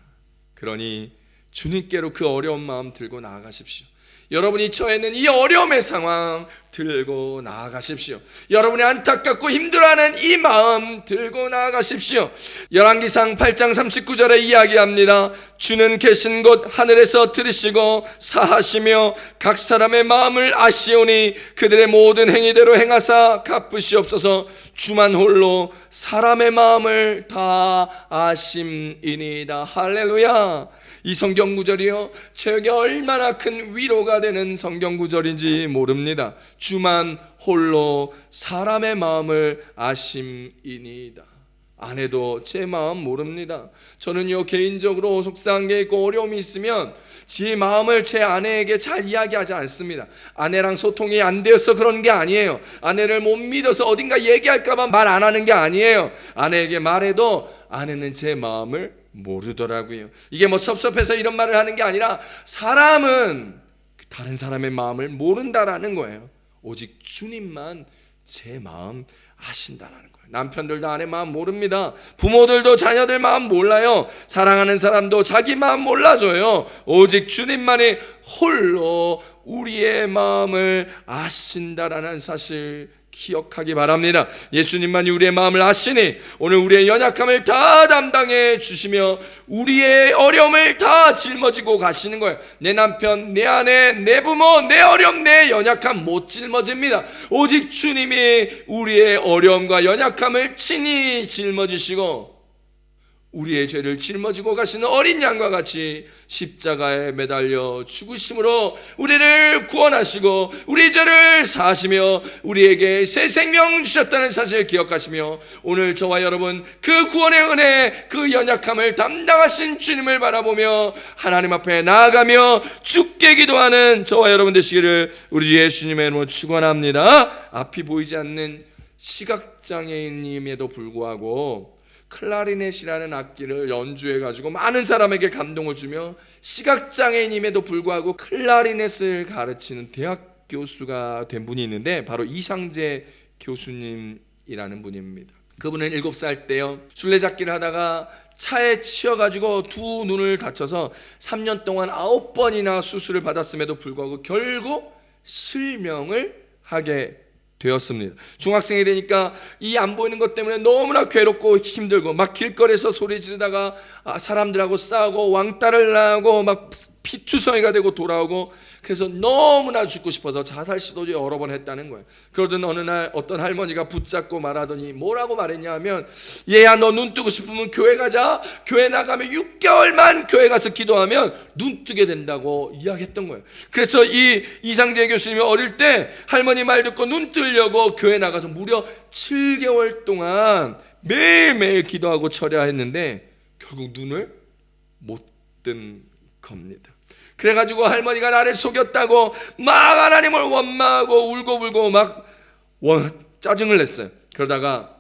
그러니 주님께로 그 어려운 마음 들고 나아가십시오. 여러분이 처해 있는 이 어려움의 상황 들고 나아가십시오. 여러분이 안타깝고 힘들어하는 이 마음 들고 나아가십시오. 열왕기상 8장 39절에 이야기합니다. 주는 계신 곳 하늘에서 들으시고 사하시며 각 사람의 마음을 아시오니 그들의 모든 행위대로 행하사 갚으시옵소서. 주만 홀로 사람의 마음을 다 아심이니이다. 할렐루야. 이 성경 구절이요, 저에게 얼마나 큰 위로가 되는 성경 구절인지 모릅니다. 주만 홀로 사람의 마음을 아심이니이다. 아내도 제 마음 모릅니다. 저는요, 개인적으로 속상한 게 있고 어려움이 있으면 제 마음을 제 아내에게 잘 이야기하지 않습니다. 아내랑 소통이 안 되어서 그런 게 아니에요. 아내를 못 믿어서 어딘가 얘기할까봐 말 안 하는 게 아니에요. 아내에게 말해도 아내는 제 마음을 모르더라고요. 이게 뭐 섭섭해서 이런 말을 하는 게 아니라 사람은 다른 사람의 마음을 모른다라는 거예요. 오직 주님만 제 마음 아신다라는 거예요. 남편들도 아내 마음 모릅니다. 부모들도 자녀들 마음 몰라요. 사랑하는 사람도 자기 마음 몰라줘요. 오직 주님만이 홀로 우리의 마음을 아신다라는 사실 기억하기 바랍니다. 예수님만이 우리의 마음을 아시니 오늘 우리의 연약함을 다 담당해 주시며 우리의 어려움을 다 짊어지고 가시는 거예요. 내 남편, 내 아내, 내 부모, 내 어려움, 내 연약함 못 짊어집니다. 오직 주님이 우리의 어려움과 연약함을 친히 짊어지시고 우리의 죄를 짊어지고 가시는 어린 양과 같이 십자가에 매달려 죽으심으로 우리를 구원하시고 우리 죄를 사하시며 우리에게 새 생명 주셨다는 사실을 기억하시며 오늘 저와 여러분 그 구원의 은혜, 그 연약함을 담당하신 주님을 바라보며 하나님 앞에 나아가며 죽게 기도하는 저와 여러분 되시기를 우리 주 예수님의 이름으로 축원합니다. 앞이 보이지 않는 시각장애인임에도 불구하고 클라리넷이라는 악기를 연주해가지고 많은 사람에게 감동을 주며 시각장애인임에도 불구하고 클라리넷을 가르치는 대학 교수가 된 분이 있는데 바로 이상재 교수님이라는 분입니다. 그분은 7살 때요, 술래잡기를 하다가 차에 치여가지고 두 눈을 다쳐서 3년 동안 9번이나 수술을 받았음에도 불구하고 결국 실명을 하게 되었습니다. 중학생이 되니까 이 안 보이는 것 때문에 너무나 괴롭고 힘들고 막 길거리에서 소리 지르다가 사람들하고 싸우고 왕따를 나고 막 피투성이가 되고 돌아오고 그래서 너무나 죽고 싶어서 자살 시도도 여러 번 했다는 거예요. 그러던 어느 날 어떤 할머니가 붙잡고 말하더니 뭐라고 말했냐 하면 얘야 너 눈 뜨고 싶으면 교회 가자. 교회 나가면 6개월만 교회 가서 기도하면 눈 뜨게 된다고 이야기했던 거예요. 그래서 이 이상재 교수님이 어릴 때 할머니 말 듣고 눈 뜨려고 교회 나가서 무려 7개월 동안 매일매일 기도하고 철야했는데 결국 눈을 못 뜬 겁니다. 그래가지고 할머니가 나를 속였다고 막 하나님을 원망하고 울고불고 막 짜증을 냈어요. 그러다가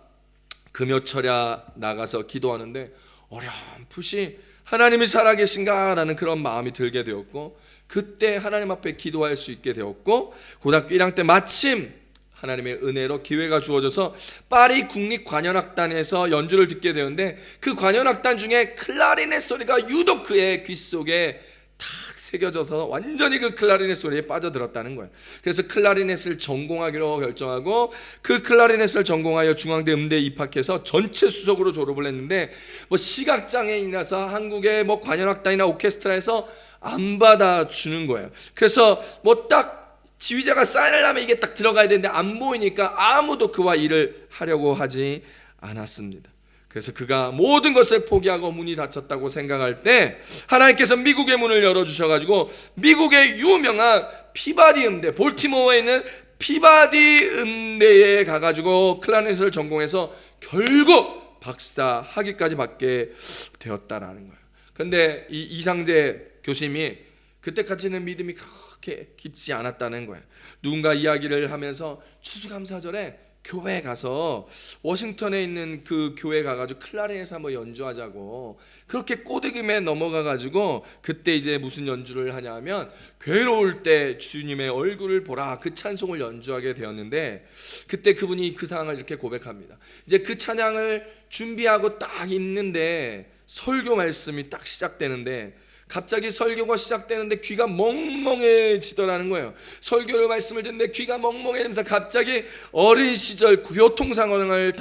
금요철야 나가서 기도하는데 어렴풋이 하나님이 살아계신가라는 그런 마음이 들게 되었고 그때 하나님 앞에 기도할 수 있게 되었고 고등학교 1학년 때 마침 하나님의 은혜로 기회가 주어져서 파리 국립관현악단에서 연주를 듣게 되었는데 그 관현악단 중에 클라리넷 소리가 유독 그의 귀 속에 탁 새겨져서 완전히 그 클라리넷 소리에 빠져들었다는 거예요. 그래서 클라리넷을 전공하기로 결정하고 그 클라리넷을 전공하여 중앙대 음대에 입학해서 전체 수석으로 졸업을 했는데 뭐 시각장애인이라서 한국의 뭐 관현악단이나 오케스트라에서 안 받아주는 거예요. 그래서 뭐 딱 지휘자가 사인을 하면 이게 딱 들어가야 되는데 안 보이니까 아무도 그와 일을 하려고 하지 않았습니다. 그래서 그가 모든 것을 포기하고 문이 닫혔다고 생각할 때 하나님께서 미국의 문을 열어주셔가지고 미국의 유명한 피바디 음대, 볼티모어에 있는 피바디 음대에 가가지고 클라리넷을 전공해서 결국 박사 학위까지 받게 되었다라는 거예요. 근데 이 이상재 교수님이 그때까지는 믿음이 그렇게 깊지 않았다는 거예요. 누군가 이야기를 하면서 추수감사절에 교회에 가서 워싱턴에 있는 그 교회 가가지고 클라리넷 한번 연주하자고 그렇게 꼬드김에 넘어가가지고 그때 이제 무슨 연주를 하냐면 괴로울 때 주님의 얼굴을 보라 그 찬송을 연주하게 되었는데 그때 그분이 그 상황을 이렇게 고백합니다. 이제 그 찬양을 준비하고 딱 있는데 설교 말씀이 딱 시작되는데 갑자기 설교가 시작되는데 귀가 멍멍해지더라는 거예요. 설교를 말씀을 듣는데 귀가 멍멍해지면서 갑자기 어린 시절 교통사고를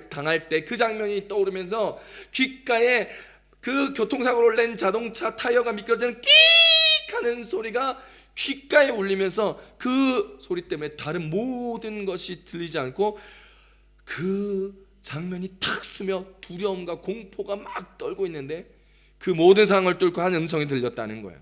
당할 때 그 장면이 떠오르면서 귓가에 그 교통사고를 낸 자동차 타이어가 미끄러지는 끽 하는 소리가 귓가에 울리면서 그 소리 때문에 다른 모든 것이 들리지 않고 그 장면이 탁 쓰며 두려움과 공포가 막 떨고 있는데 그 모든 상황을 뚫고 한 음성이 들렸다는 거예요.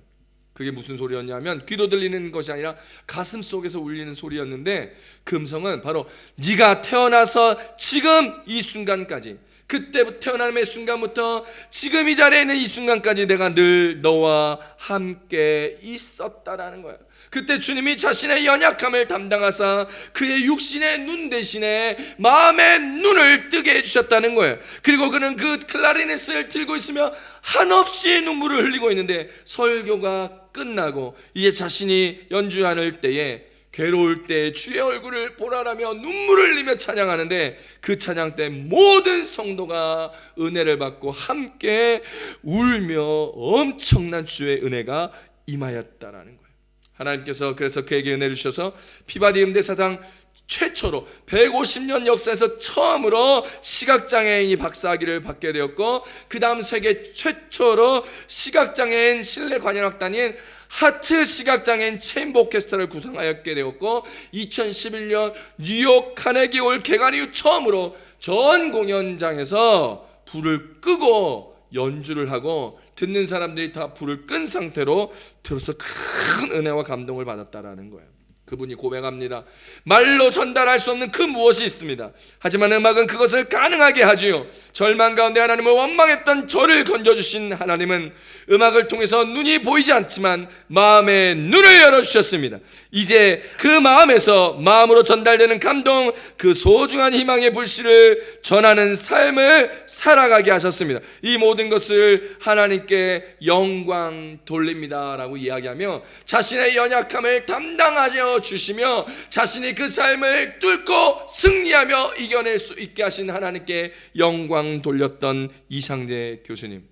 그게 무슨 소리였냐면 귀로 들리는 것이 아니라 가슴 속에서 울리는 소리였는데 그 음성은 바로 네가 태어나서 지금 이 순간까지 그때부터 태어남의 순간부터 지금 이 자리에 있는 이 순간까지 내가 늘 너와 함께 있었다라는 거예요. 그때 주님이 자신의 연약함을 담당하사 그의 육신의 눈 대신에 마음의 눈을 뜨게 해주셨다는 거예요. 그리고 그는 그 클라리넷을 들고 있으며 한없이 눈물을 흘리고 있는데 설교가 끝나고 이제 자신이 연주하는 때에 괴로울 때 주의 얼굴을 보라라며 눈물을 흘리며 찬양하는데 그 찬양 때 모든 성도가 은혜를 받고 함께 울며 엄청난 주의 은혜가 임하였다라는 거예요. 하나님께서 그래서 그에게 은혜를 주셔서 피바디 음대사상 최초로 150년 역사에서 처음으로 시각장애인이 박사학위를 받게 되었고 그 다음 세계 최초로 시각장애인 실내 관현악단인 하트 시각장애인 체인버 오케스트라를 구성하였게 되었고 2011년 뉴욕 카네기 홀 개관 이후 처음으로 전 공연장에서 불을 끄고 연주를 하고 듣는 사람들이 다 불을 끈 상태로 들어서 큰 은혜와 감동을 받았다라는 거예요. 그분이 고백합니다. 말로 전달할 수 없는 그 무엇이 있습니다. 하지만 음악은 그것을 가능하게 하지요. 절망 가운데 하나님을 원망했던 저를 건져주신 하나님은 음악을 통해서 눈이 보이지 않지만 마음의 눈을 열어주셨습니다. 이제 그 마음에서 마음으로 전달되는 감동, 그 소중한 희망의 불씨를 전하는 삶을 살아가게 하셨습니다. 이 모든 것을 하나님께 영광 돌립니다 라고 이야기하며 자신의 연약함을 담당하여 주시며 자신이 그 삶을 뚫고 승리하며 이겨낼 수 있게 하신 하나님께 영광 돌렸던 이상재 교수님,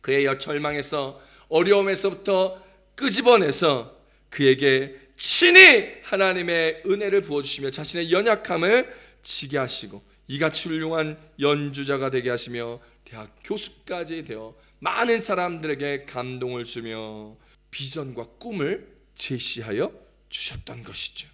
그의 절망에서 어려움에서부터 끄집어내서 그에게 친히 하나님의 은혜를 부어주시며 자신의 연약함을 지게 하시고 이같이 훌륭한 연주자가 되게 하시며 대학 교수까지 되어 많은 사람들에게 감동을 주며 비전과 꿈을 제시하여 주셨던 것이죠.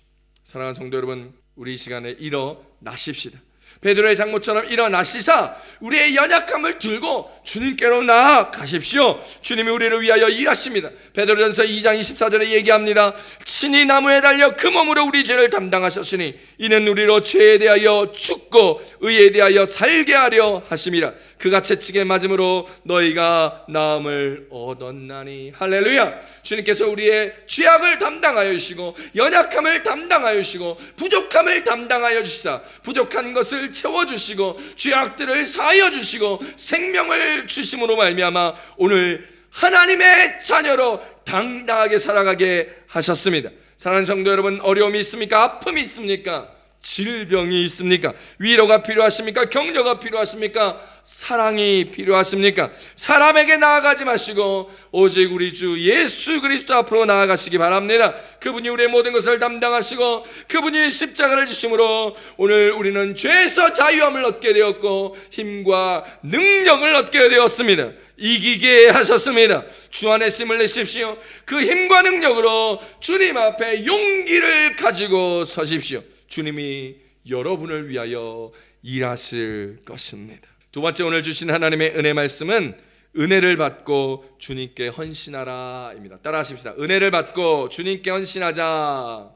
사랑하는 성도 여러분, 우리 이 시간에 일어나십시다. 베드로의 장모처럼 일어나시사 우리의 연약함을 들고 주님께로 나아가십시오. 주님이 우리를 위하여 일하십니다. 베드로전서 2장 24절에 얘기합니다. 친히 나무에 달려 그 몸으로 우리 죄를 담당하셨으니 이는 우리로 죄에 대하여 죽고 의에 대하여 살게 하려 하심이라. 그가 채찍에 맞음으로 너희가 나음을 얻었나니. 할렐루야. 주님께서 우리의 죄악을 담당하여 주시고 연약함을 담당하여 주시고 부족함을 담당하여 주시사 부족한 것을 채워주시고 죄악들을 사하여 주시고 생명을 주심으로 말미암아 오늘 하나님의 자녀로 당당하게 살아가게 하셨습니다. 사랑하는 성도 여러분, 어려움이 있습니까? 아픔이 있습니까? 질병이 있습니까? 위로가 필요하십니까? 격려가 필요하십니까? 사랑이 필요하십니까? 사람에게 나아가지 마시고 오직 우리 주 예수 그리스도 앞으로 나아가시기 바랍니다. 그분이 우리의 모든 것을 담당하시고 그분이 십자가를 지심으로 오늘 우리는 죄에서 자유함을 얻게 되었고 힘과 능력을 얻게 되었습니다. 이기게 하셨습니다. 주 안에 힘을 내십시오. 그 힘과 능력으로 주님 앞에 용기를 가지고 서십시오. 주님이 여러분을 위하여 일하실 것입니다. 두 번째 오늘 주신 하나님의 은혜 말씀은 은혜를 받고 주님께 헌신하라입니다. 따라하십시다. 은혜를 받고 주님께 헌신하자.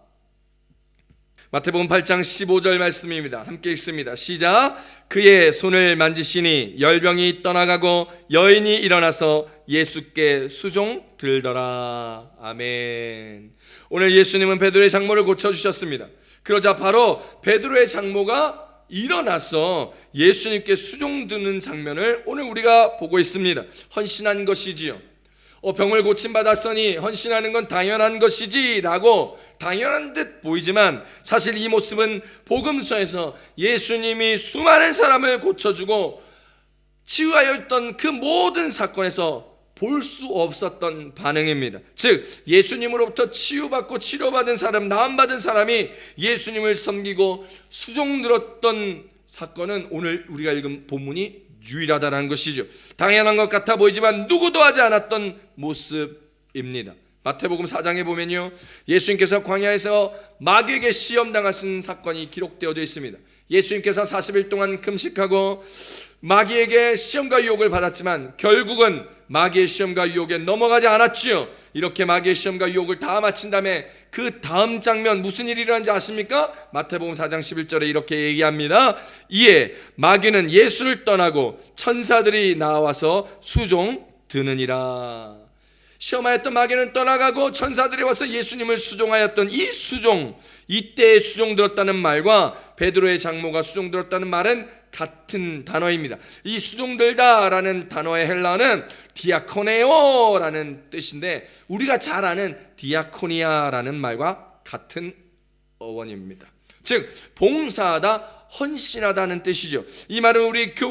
마태복음 8장 15절 말씀입니다. 함께 읽습니다. 시작. 그의 손을 만지시니 열병이 떠나가고 여인이 일어나서 예수께 수종 들더라. 아멘. 오늘 예수님은 베드로의 장모를 고쳐주셨습니다. 그러자 바로 베드로의 장모가 일어나서 예수님께 수종 드는 장면을 오늘 우리가 보고 있습니다. 헌신한 것이지요. 병을 고침받았으니 헌신하는 건 당연한 것이지 라고 당연한 듯 보이지만 사실 이 모습은 복음서에서 예수님이 수많은 사람을 고쳐주고 치유하여 있던 그 모든 사건에서 볼 수 없었던 반응입니다. 즉 예수님으로부터 치유받고 치료받은 사람, 나음받은 사람이 예수님을 섬기고 수종 들었던 사건은 오늘 우리가 읽은 본문이 유일하다는 것이죠. 당연한 것 같아 보이지만 누구도 하지 않았던 모습입니다. 마태복음 4장에 보면요, 예수님께서 광야에서 마귀에게 시험당하신 사건이 기록되어져 있습니다. 예수님께서 40일 동안 금식하고 마귀에게 시험과 유혹을 받았지만 결국은 마귀의 시험과 유혹에 넘어가지 않았지요. 이렇게 마귀의 시험과 유혹을 다 마친 다음에 그 다음 장면 무슨 일이 일어난지 아십니까? 마태복음 4장 11절에 이렇게 얘기합니다. 이에 마귀는 예수를 떠나고 천사들이 나와서 수종 드느니라. 시험하였던 마귀는 떠나가고 천사들이 와서 예수님을 수종하였던 이 수종, 이때에 수종 들었다는 말과 베드로의 장모가 수종 들었다는 말은 같은 단어입니다. 이 수종 들다라는 단어의 헬라어는 디아코네오라는 뜻인데 우리가 잘 아는 디아코니아라는 말과 같은 어원입니다. 즉 봉사하다, 헌신하다는 뜻이죠. 이 말은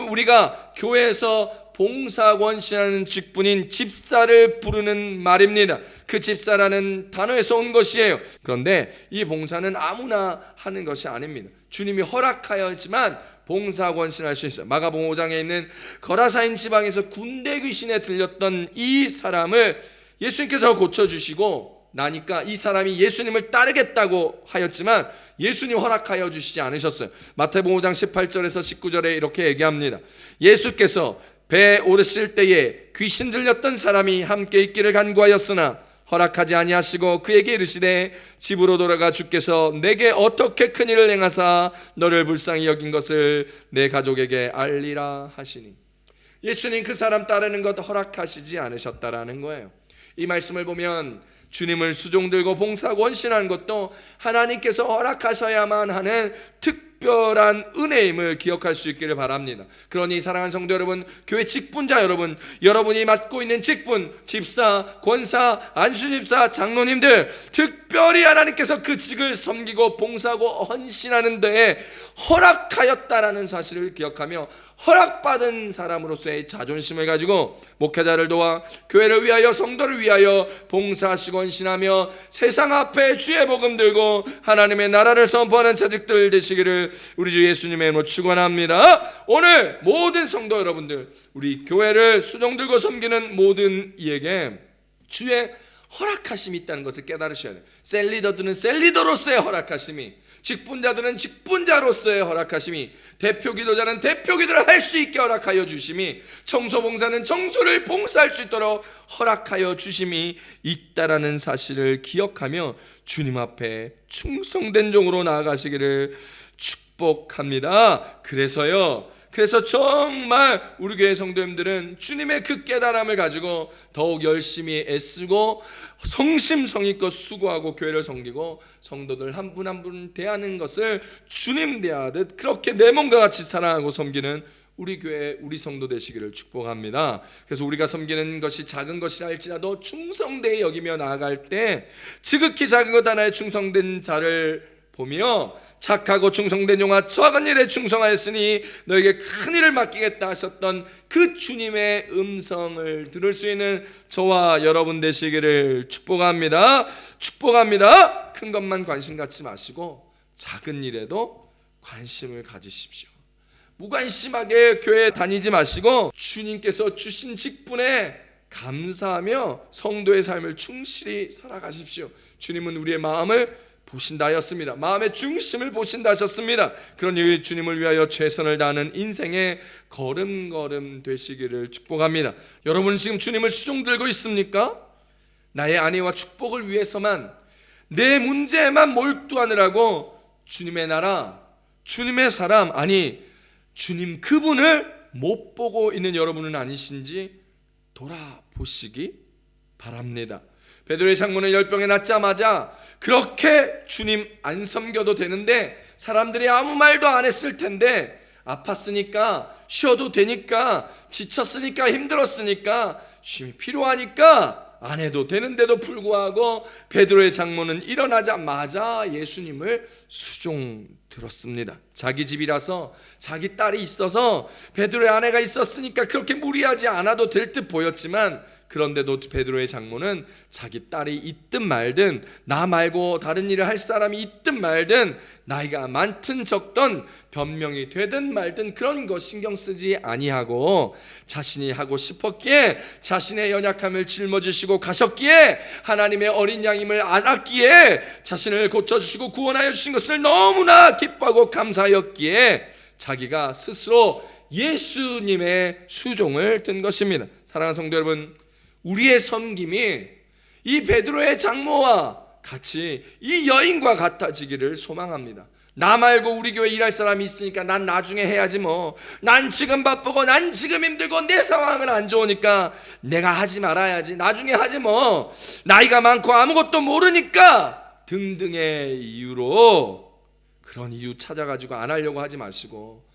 우리가 교회에서 봉사하고 헌신하는 직분인 집사를 부르는 말입니다. 그 집사라는 단어에서 온 것이에요. 그런데 이 봉사는 아무나 하는 것이 아닙니다. 주님이 허락하였지만 봉사하고 헌신할 수 있어요. 마가복음 5장에 있는 거라사인 지방에서 군대 귀신에 들렸던 이 사람을 예수님께서 고쳐주시고 나니까 이 사람이 예수님을 따르겠다고 하였지만 예수님 허락하여 주시지 않으셨어요. 마태복음 5장 18절에서 19절에 이렇게 얘기합니다. 예수께서 배에 오르실 때에 귀신 들렸던 사람이 함께 있기를 간구하였으나 허락하지 아니하시고 그에게 이르시되 집으로 돌아가 주께서 내게 어떻게 큰 일을 행하사 너를 불쌍히 여긴 것을 내 가족에게 알리라 하시니. 예수님 그 사람 따르는 것 허락하시지 않으셨다라는 거예요. 이 말씀을 보면 주님을 수종 들고 봉사하고 헌신하는 것도 하나님께서 허락하셔야만 하는 특별한 은혜임을 기억할 수 있기를 바랍니다. 그러니 사랑하는 성도 여러분, 교회 직분자 여러분, 여러분이 맡고 있는 직분, 집사, 권사, 안수집사, 장로님들, 특별히 하나님께서 그 직을 섬기고 봉사하고 헌신하는 데에 허락하였다라는 사실을 기억하며 허락받은 사람으로서의 자존심을 가지고 목회자를 도와 교회를 위하여 성도를 위하여 봉사하시고 헌신하며 세상 앞에 주의 복음 들고 하나님의 나라를 선포하는 자직들 되시기를 우리 주 예수님의 이름으로 축원합니다. 오늘 모든 성도 여러분들, 우리 교회를 수종 들고 섬기는 모든 이에게 주의 허락하심이 있다는 것을 깨달으셔야 돼요. 셀리더들은 셀리더로서의 허락하심이, 직분자들은 직분자로서의 허락하심이, 대표기도자는 대표기도를 할 수 있게 허락하여 주심이, 청소봉사는 청소를 봉사할 수 있도록 허락하여 주심이 있다라는 사실을 기억하며 주님 앞에 충성된 종으로 나아가시기를 축복합니다. 그래서 정말 우리 교회 성도님들은 주님의 그 깨달음을 가지고 더욱 열심히 애쓰고 성심성의껏 수고하고 교회를 섬기고 성도들 한 분 한 분 대하는 것을 주님 대하듯 그렇게 내 몸과 같이 사랑하고 섬기는 우리 교회, 우리 성도 되시기를 축복합니다. 그래서 우리가 섬기는 것이 작은 것이 할지라도 충성되이 여기며 나아갈 때 지극히 작은 것 하나에 충성된 자를 보며 착하고 충성된 종아 작은 일에 충성하였으니 너에게 큰 일을 맡기겠다 하셨던 그 주님의 음성을 들을 수 있는 저와 여러분 되시기를 축복합니다. 큰 것만 관심 갖지 마시고 작은 일에도 관심을 가지십시오. 무관심하게 교회 다니지 마시고 주님께서 주신 직분에 감사하며 성도의 삶을 충실히 살아가십시오. 주님은 우리의 마음을 보신다 하였습니다. 마음의 중심을 보신다 하셨습니다. 그런 이유 주님을 위하여 최선을 다하는 인생의 걸음걸음 되시기를 축복합니다. 여러분은 지금 주님을 수종 들고 있습니까? 나의 안위와 축복을 위해서만, 내 문제에만 몰두하느라고 주님의 나라, 주님의 사람, 아니 주님 그분을 못 보고 있는 여러분은 아니신지 돌아보시기 바랍니다. 베드로의 장모는 열병에 낫자마자 그렇게 주님 안 섬겨도 되는데, 사람들이 아무 말도 안 했을 텐데, 아팠으니까 쉬어도 되니까, 지쳤으니까, 힘들었으니까, 쉼이 필요하니까 안 해도 되는데도 불구하고 베드로의 장모는 일어나자마자 예수님을 수종 들었습니다. 자기 집이라서, 자기 딸이 있어서, 베드로의 아내가 있었으니까 그렇게 무리하지 않아도 될 듯 보였지만, 그런데도 베드로의 장모는 자기 딸이 있든 말든, 나 말고 다른 일을 할 사람이 있든 말든, 나이가 많든 적든, 변명이 되든 말든 그런 거 신경 쓰지 아니하고 자신이 하고 싶었기에, 자신의 연약함을 짊어지시고 가셨기에, 하나님의 어린 양임을 알았기에, 자신을 고쳐주시고 구원하여 주신 것을 너무나 기뻐하고 감사하였기에 자기가 스스로 예수님의 수종을 든 것입니다. 사랑하는 성도 여러분, 우리의 섬김이 이 베드로의 장모와 같이 이 여인과 같아지기를 소망합니다. 나 말고 우리 교회 일할 사람이 있으니까 난 나중에 해야지 뭐, 난 지금 바쁘고 난 지금 힘들고 내 상황은 안 좋으니까 내가 하지 말아야지, 나중에 하지 뭐, 나이가 많고 아무것도 모르니까 등등의 이유로, 그런 이유 찾아가지고 안 하려고 하지 마시고,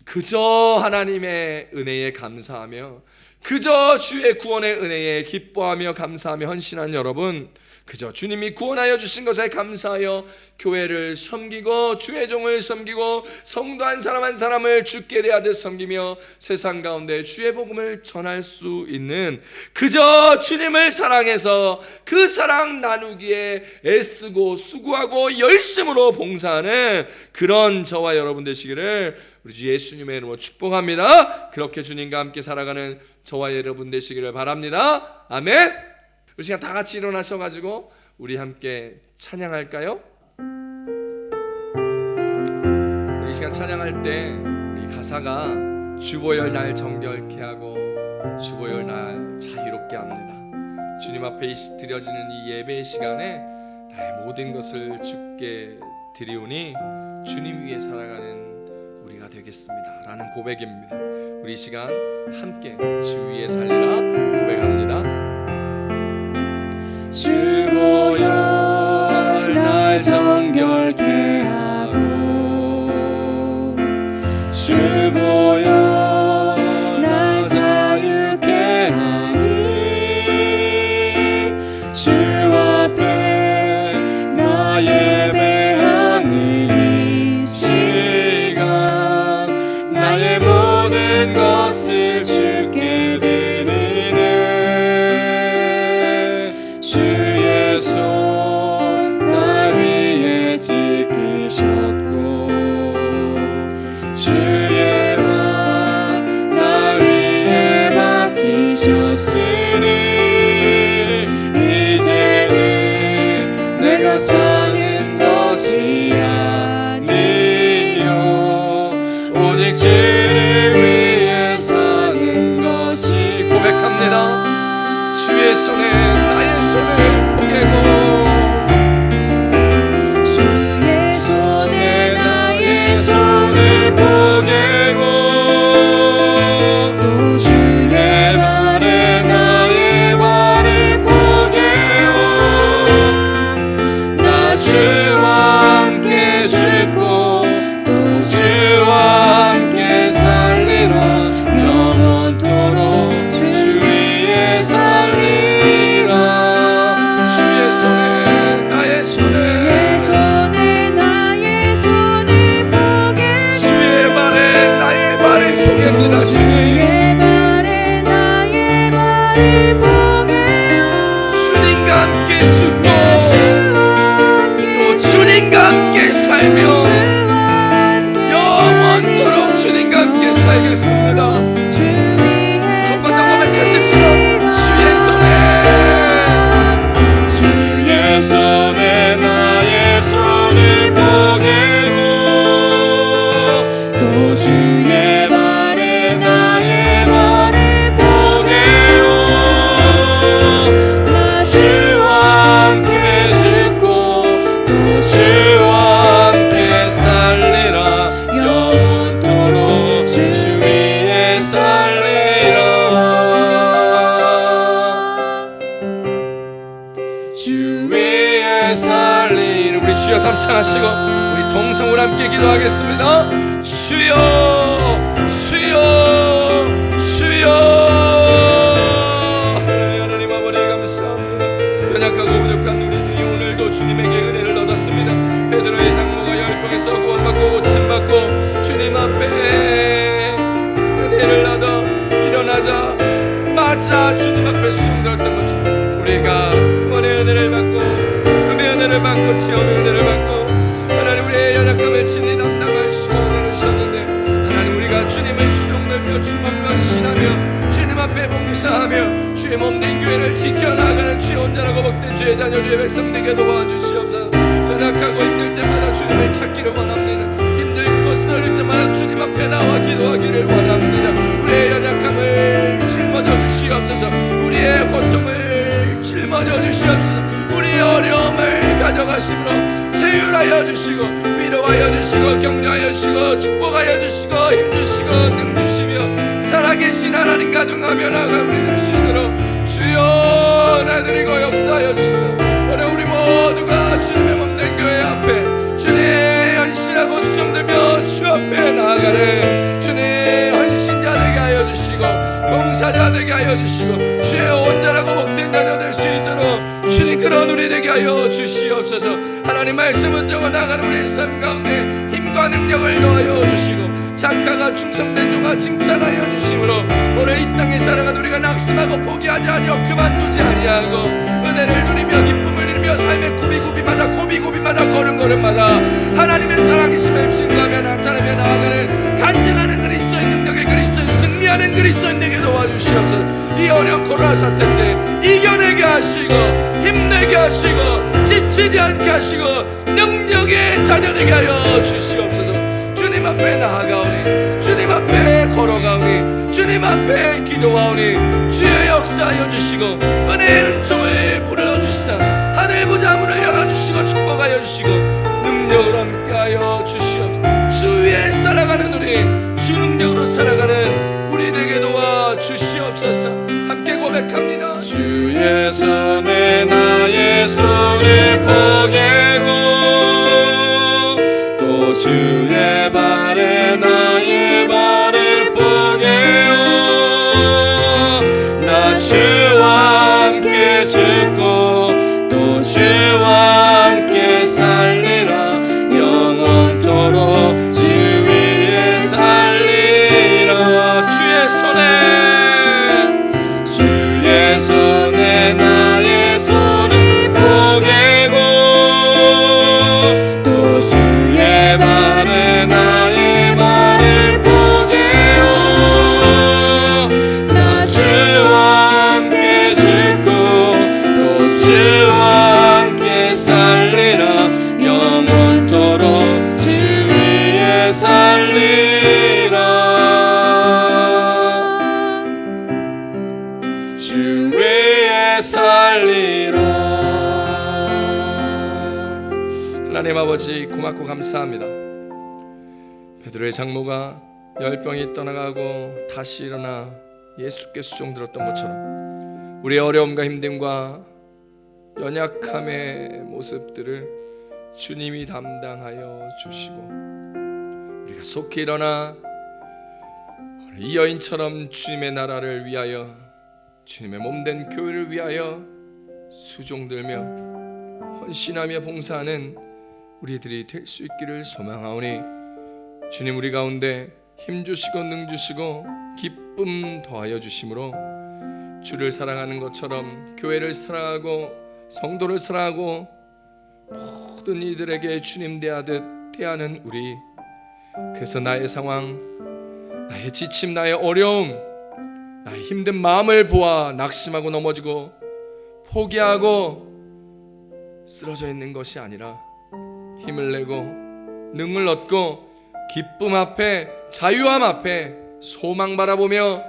그저 하나님의 은혜에 감사하며, 그저 주의 구원의 은혜에 기뻐하며 감사하며 헌신한 여러분, 그저 주님이 구원하여 주신 것에 감사하여 교회를 섬기고 주의 종을 섬기고 성도 한 사람 한 사람을 주께 대하듯 섬기며 세상 가운데 주의 복음을 전할 수 있는, 그저 주님을 사랑해서 그 사랑 나누기에 애쓰고 수고하고 열심으로 봉사하는 그런 저와 여러분 되시기를 우리 주 예수님의 이름으로 축복합니다. 그렇게 주님과 함께 살아가는 저와 여러분 되시기를 바랍니다. 아멘. 우리 시간 다 같이 일어나셔가지고 우리 함께 찬양할까요? 우리 시간 찬양할 때 우리 가사가 주보열 날 정결케 하고 주보열 날 자유롭게 합니다. 주님 앞에 드려지는 이 예배의 시간에 나의 모든 것을 주께 드리오니 주님 위에 살아가는 우리가 되겠습니다 라는 고백입니다. 우리 시간 함께 주 위에 살리라 고백합니다. 주보혈 날 정결케 하고 주보혈 날 자유케 하니 주 앞에 나 예배하는 이 시간 나의 모든 것을 주께 드리네. 주의 손 날 위에 지키셨고 주의 맘 날 위에 맡기셨으니 이제는 내가 사는 것이 아니요 오직 주를 위해 사는 것이. 고백합니다. 주의 손에 나의 손을 포개고 주의 손에 나의 손을 포개고 또 주의 발에 나의 발을 포개요. 나 주와 함께 죽고 또 주와 함께 살리라. 영원토록 주 위에 살리라. 주의 손에 나의 손을 포개 주의 발에 나의 발을 포개합니다. 주님 주님과 함께 죽고 또 주님과 함께 살며 영원토록 주님과 함께 살겠습니다. 한 번 더 고백하십시오. 주의 손에 주의 손에 나의 손 주 위에 살리라. 우리 주여 삼창하시고 우리 동성으로 함께 기도하겠습니다. 주여 주여 주여. 하나님 아버지 감사합니다. 연약하고 부족한 우리들이 오늘도 주님에게 은혜를 얻었습니다. 베드로의 장모가 열병에서 구원받고 고침받고 주님 앞에 은혜를 얻어 일어나자마자 주님 앞에 수종들었던 것처럼 우리가 구원의 은혜를 받고 금의 은혜를 받고 체험의 은혜를 받고 하나님 우리의 연약함을 친히 담당하시고 은혜를 주셨는데 하나님 우리가 주님을 수종들며 주님 앞에 헌신하며 주님 앞에 봉사하며 주의 몸된 교회를 지켜나가는 주의 온전하고 복된 주의 자녀 주의 백성 되게 도와주시옵소서. 연약하고 힘들 때마다 주님을 찾기를 원합니다. 힘들고 쓰러질 때마다 주님 앞에 나와 기도하기를 원합니다. 우리의 연약함을 짊어져 주시옵소서. 우리의 고통을 짊어져 주시옵소서. 우리의 어려움을 가져가심으로 제율하여 주시고 위로하여 주시고 격려하여 주시고 축복하여 주시고 힘주시고 능주시며 살아계신 하나님 가동하며 나아가 우리 자신으로 주여 나드리고 역사하여 주시오. 오늘 우리 모두가 주님의 몸된 교회 앞에 주님 헌신하고 수종들며 주 앞에 나아가는 주님 헌신자 되게 하여 주시고 봉사자 되게 하여 주시고 주의 온전하고 복된 자녀 될 수 있도록 주님 그런 우리 되게 하여 주시옵소서. 하나님 말씀을 들고 나가는 우리의 삶 가운데 힘과 능력을 더하여 주시고 착하가 충성된 종아 칭찬하여 주심으로 오늘 이 땅에 살아가는 우리가 낙심하고 포기하지 아니하고 그만두지 아니하고 은혜를 누리며 기쁨을 누리며 삶의 구비구비마다 고비고비마다 걸음걸음마다 하나님의 살아계심을 증거하며 나타내며 나아가는 간증하는 그리스도의 능력의 그리스도의 승리하는 그리스도의 내게 도와주시옵소서. 이 어려운 코로나 사태 때 이겨내게 하시고 힘내게 하시고 지치지 않게 하시고 능력의 자녀 되게 하여 주시옵소서. 주님 앞에 나아가오니 주님 앞에 걸어가오니 주님 앞에 기도하오니 주의 역사하여 주시고 은혜의 은총을 불어주시사 하늘 보좌문을 열어주시고 축복하여 주시고 능력으로 함께하여 주시옵소서. 주 위에 살아가는 우리 주 능력으로 살아가는 우리 되게 도와주시옵소서. 함께 고백합니다. 주의 손에 나의 손을 포개고 또 주의 발에 나의 발을 포개요. 나 주와 함께 죽고 또 주와 함께 살리라. 영원토록 주 위에 살리라. 주의 손에 나의 손을 포개고 또 주의 발에 나의 발을 포개요. 나 주와 함께 죽고 또 주와 함께 살리라. 영원토록 주 위에 살리라. 주 위에 살리라. 하나님 아버지 고맙고 감사합니다. 베드로의 장모가 열병이 떠나가고 다시 일어나 예수께 수종들었던 것처럼 우리의 어려움과 힘듦과 연약함의 모습들을 주님이 담당하여 주시고 우리가 속히 일어나 이 여인처럼 주님의 나라를 위하여 주님의 몸된 교회를 위하여 수종들며 헌신하며 봉사하는 우리들이 될 수 있기를 소망하오니 주님 우리 가운데 힘주시고 능주시고 기쁨 더하여 주심으로 주를 사랑하는 것처럼 교회를 사랑하고 성도를 사랑하고 모든 이들에게 주님 대하듯 대하는 우리. 그래서 나의 상황, 나의 지침, 나의 어려움, 나의 힘든 마음을 보아 낙심하고 넘어지고 포기하고 쓰러져 있는 것이 아니라 힘을 내고 능을 얻고 기쁨 앞에 자유함 앞에 소망 바라보며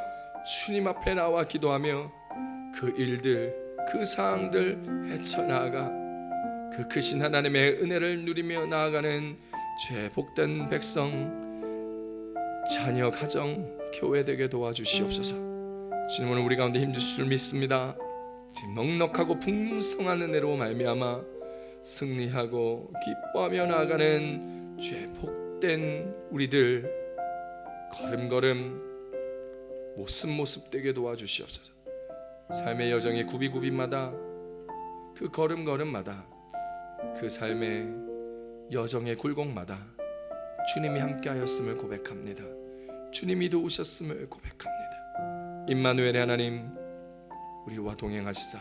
주님 앞에 나와 기도하며 그 일들 그 상황들 헤쳐나가 그 크신 하나님의 은혜를 누리며 나아가는 죄 복된 백성 자녀 가정 교회 되게 도와주시옵소서. 주님, 오늘 우리 가운데 힘주실 줄 믿습니다. 지금 넉넉하고 풍성한 은혜로 말미암아 승리하고 기뻐하며 나아가는 주의 복된 우리들 걸음걸음 모습 되게 도와주시옵소서. 삶의 여정의 구비구비마다 그 걸음걸음마다 그 삶의 여정의 굴곡마다 주님이 함께하였음을 고백합니다. 주님이 도우셨음을 고백합니다. 임마누엘의 하나님, 우리와 동행하시사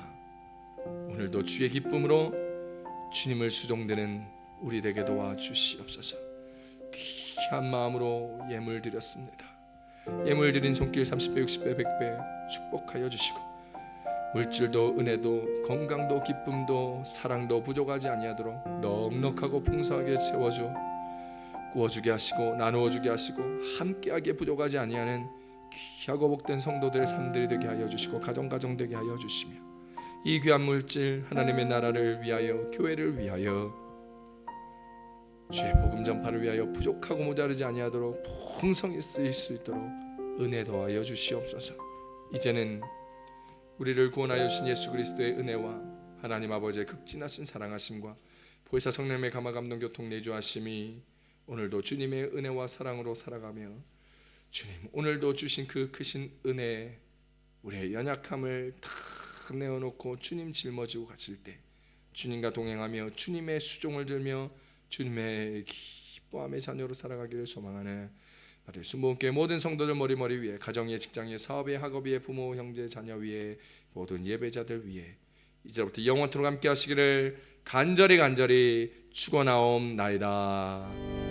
오늘도 주의 기쁨으로 주님을 수종드는 우리 되게 도와주시옵소서. 귀한 마음으로 예물 드렸습니다. 예물 드린 손길 30배, 60배, 100배 축복하여 주시고 물질도 은혜도 건강도 기쁨도 사랑도 부족하지 아니하도록 넉넉하고 풍성하게 채워줘 구워주게 하시고 나누어주게 하시고 함께하게 부족하지 아니하는 귀하고 복된 성도들의 삶들이 되게 하여 주시고 가정 되게 하여 주시며 이 귀한 물질 하나님의 나라를 위하여 교회를 위하여 주의 복음 전파를 위하여 부족하고 모자르지 아니하도록 풍성히 쓰일 수 있도록 은혜 더하여 주시옵소서. 이제는 우리를 구원하여 주신 예수 그리스도의 은혜와 하나님 아버지의 극진하신 사랑하심과 보혜사 성령의 감화 감동 교통 내주하심이 오늘도 주님의 은혜와 사랑으로 살아가며 주님 오늘도 주신 그 크신 은혜 우리의 연약함을 다 내어놓고 주님 짊어지고 가실 때 주님과 동행하며 주님의 수종을 들며 주님의 기뻐함의 자녀로 살아가기를 소망하는 마리 순복음교회 모든 성도들 머리 위에 가정에 직장에 사업에 학업에 부모 형제 자녀 위에 모든 예배자들 위에 이제부터 영원토록 함께 하시기를 간절히 축원하옵나이다.